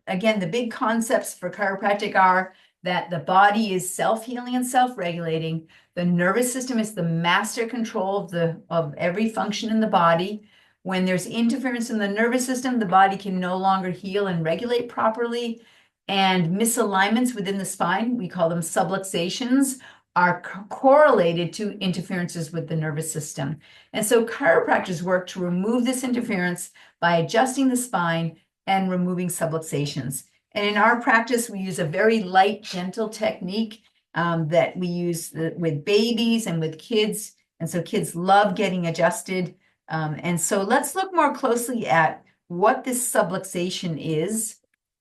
again, the big concepts for chiropractic are that the body is self-healing and self-regulating. The nervous system is the master control of every function in the body. When there's interference in the nervous system, the body can no longer heal and regulate properly. And misalignments within the spine, we call them subluxations, are correlated to interferences with the nervous system. And so chiropractors work to remove this interference by adjusting the spine and removing subluxations. And in our practice, we use a very light, gentle technique that we use with babies and with kids. And so kids love getting adjusted. And so let's look more closely at what this subluxation is.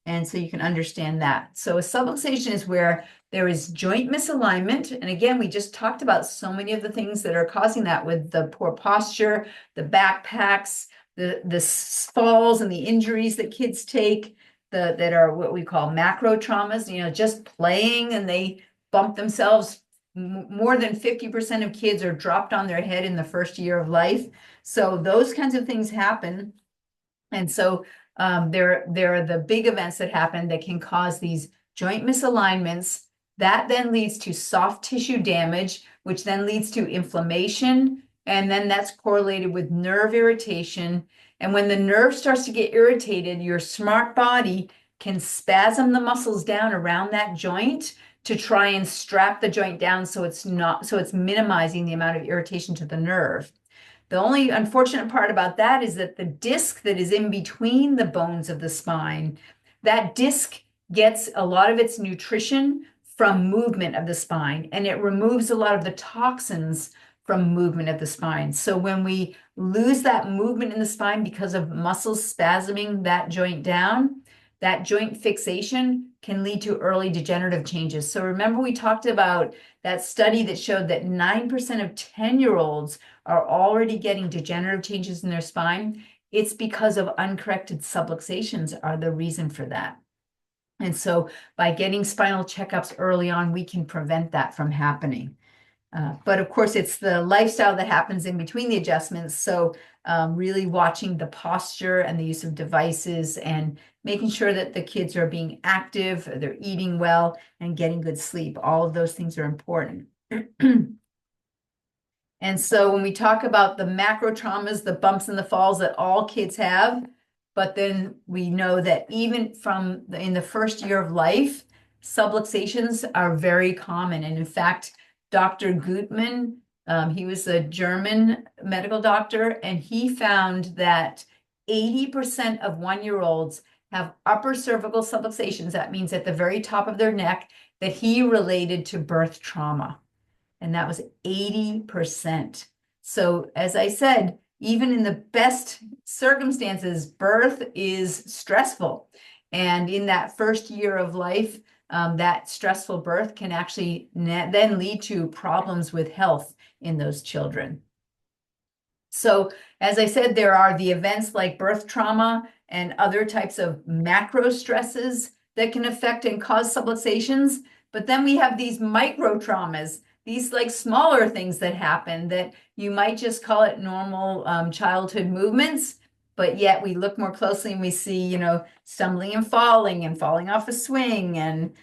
And so you can understand that. So a subluxation is where there is joint misalignment. And again, we just talked about so many of the things that are causing that with the poor posture, the backpacks, the falls and the injuries that kids take that are what we call macro traumas, just playing and they bump themselves. More than 50% of kids are dropped on their head in the first year of life. So those kinds of things happen. And so there are the big events that happen that can cause these joint misalignments. That then leads to soft tissue damage, which then leads to inflammation. And then that's correlated with nerve irritation. And when the nerve starts to get irritated, your smart body can spasm the muscles down around that joint to try and strap the joint down so it's minimizing the amount of irritation to the nerve. The only unfortunate part about that is that the disc that is in between the bones of the spine, that disc gets a lot of its nutrition from movement of the spine, and it removes a lot of the toxins from movement of the spine. So when we lose that movement in the spine because of muscles spasming that joint down, that joint fixation can lead to early degenerative changes. So remember we talked about that study that showed that 9% of 10-year-olds are already getting degenerative changes in their spine. It's because of uncorrected subluxations are the reason for that. And so by getting spinal checkups early on, we can prevent that from happening. But of course, it's the lifestyle that happens in between the adjustments. So really watching the posture and the use of devices and making sure that the kids are being active, they're eating well, and getting good sleep. All of those things are important. And so when we talk about the macro traumas, the bumps and the falls that all kids have, but then we know that even in the first year of life, subluxations are very common. And in fact, Dr. Gutmann, he was a German medical doctor, and he found that 80% of 1-year-olds have upper cervical subluxations. That means at the very top of their neck, that he related to birth trauma. And that was 80%. So as I said, even in the best circumstances, birth is stressful. And in that first year of life, that stressful birth can actually then lead to problems with health in those children. So as I said, there are the events like birth trauma and other types of macro stresses that can affect and cause subluxations. But then we have these micro traumas, these like smaller things that happen that you might just call it normal childhood movements. But yet we look more closely and we see, stumbling and falling off a swing and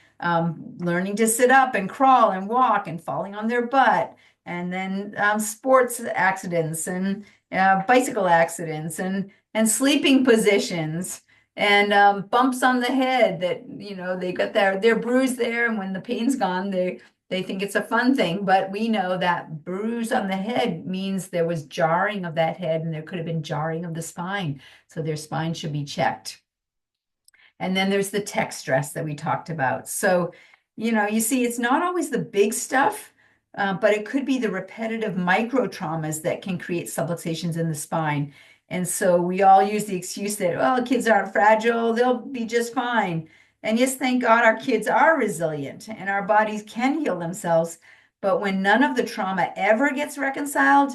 learning to sit up and crawl and walk and falling on their butt. And then sports accidents and bicycle accidents and sleeping positions and bumps on the head that, they got their bruise there. And when the pain's gone, they think it's a fun thing, but we know that bruise on the head means there was jarring of that head and there could have been jarring of the spine. So their spine should be checked. And then there's the tech stress that we talked about. So, you see, it's not always the big stuff, but it could be the repetitive micro traumas that can create subluxations in the spine. And so we all use the excuse that, well, kids aren't fragile, they'll be just fine. And yes, thank God our kids are resilient and our bodies can heal themselves. But when none of the trauma ever gets reconciled,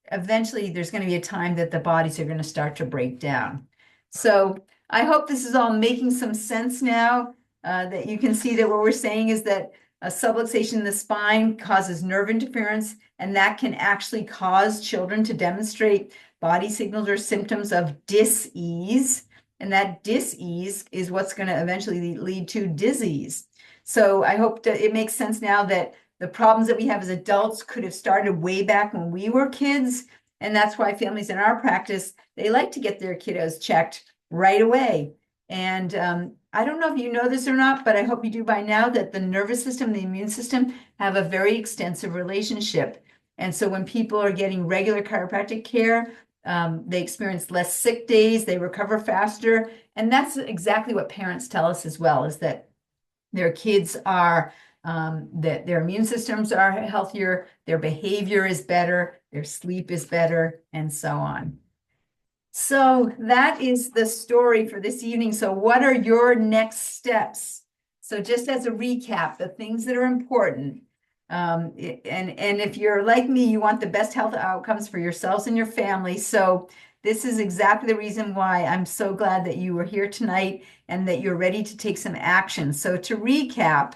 eventually there's going to be a time that the bodies are going to start to break down. So I hope this is all making some sense now, that you can see that what we're saying is that a subluxation in the spine causes nerve interference, and that can actually cause children to demonstrate body signals or symptoms of dis-ease. And that dis-ease is what's going to eventually lead to disease. So I hope that it makes sense now that the problems that we have as adults could have started way back when we were kids. And that's why families in our practice, they like to get their kiddos checked right away. And I don't know if you know this or not, but I hope you do by now, that the nervous system, the immune system have a very extensive relationship. And so when people are getting regular chiropractic care, they experience less sick days, they recover faster. And that's exactly what parents tell us as well, is that their kids are, that their immune systems are healthier, their behavior is better, their sleep is better, and so on. So that is the story for this evening. So what are your next steps? So just as a recap, the things that are important. And if you're like me, you want the best health outcomes for yourselves and your family. So this is exactly the reason why I'm so glad that you were here tonight and that you're ready to take some action. So to recap,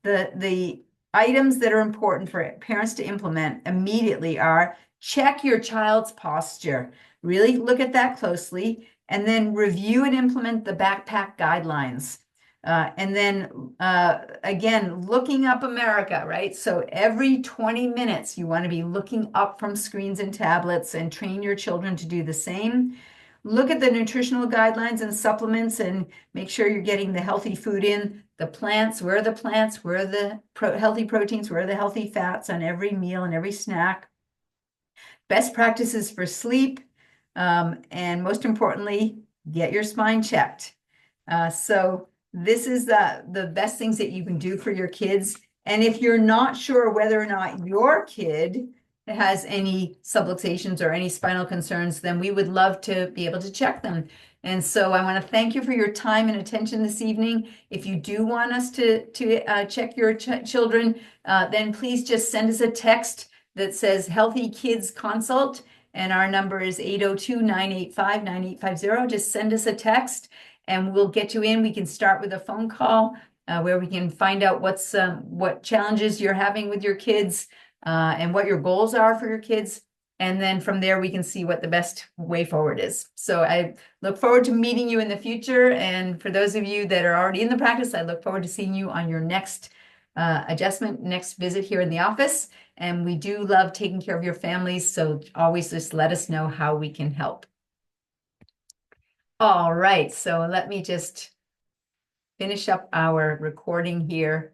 the items that are important for parents to implement immediately are: check your child's posture. Really look at that closely, and then review and implement the backpack guidelines. And then again, looking up America, right? So every 20 minutes, you want to be looking up from screens and tablets, and train your children to do the same. Look at the nutritional guidelines and supplements, and make sure you're getting the healthy food in. The plants, where are the plants? Where are the healthy proteins? Where are the healthy fats on every meal and every snack? Best practices for sleep. And most importantly, get your spine checked. So this is the best things that you can do for your kids. And if you're not sure whether or not your kid has any subluxations or any spinal concerns, then we would love to be able to check them. And so I want to thank you for your time and attention this evening. If you do want us to check your children, then please just send us a text that says Healthy Kids Consult, and our number is 802-985-9850. Just send us a text and we'll get you in. We can start with a phone call where we can find out what challenges you're having with your kids and what your goals are for your kids. And then from there, we can see what the best way forward is. So I look forward to meeting you in the future. And for those of you that are already in the practice, I look forward to seeing you on your next adjustment, next visit here in the office. And we do love taking care of your families, so always just let us know how we can help. All right, so let me just finish up our recording here.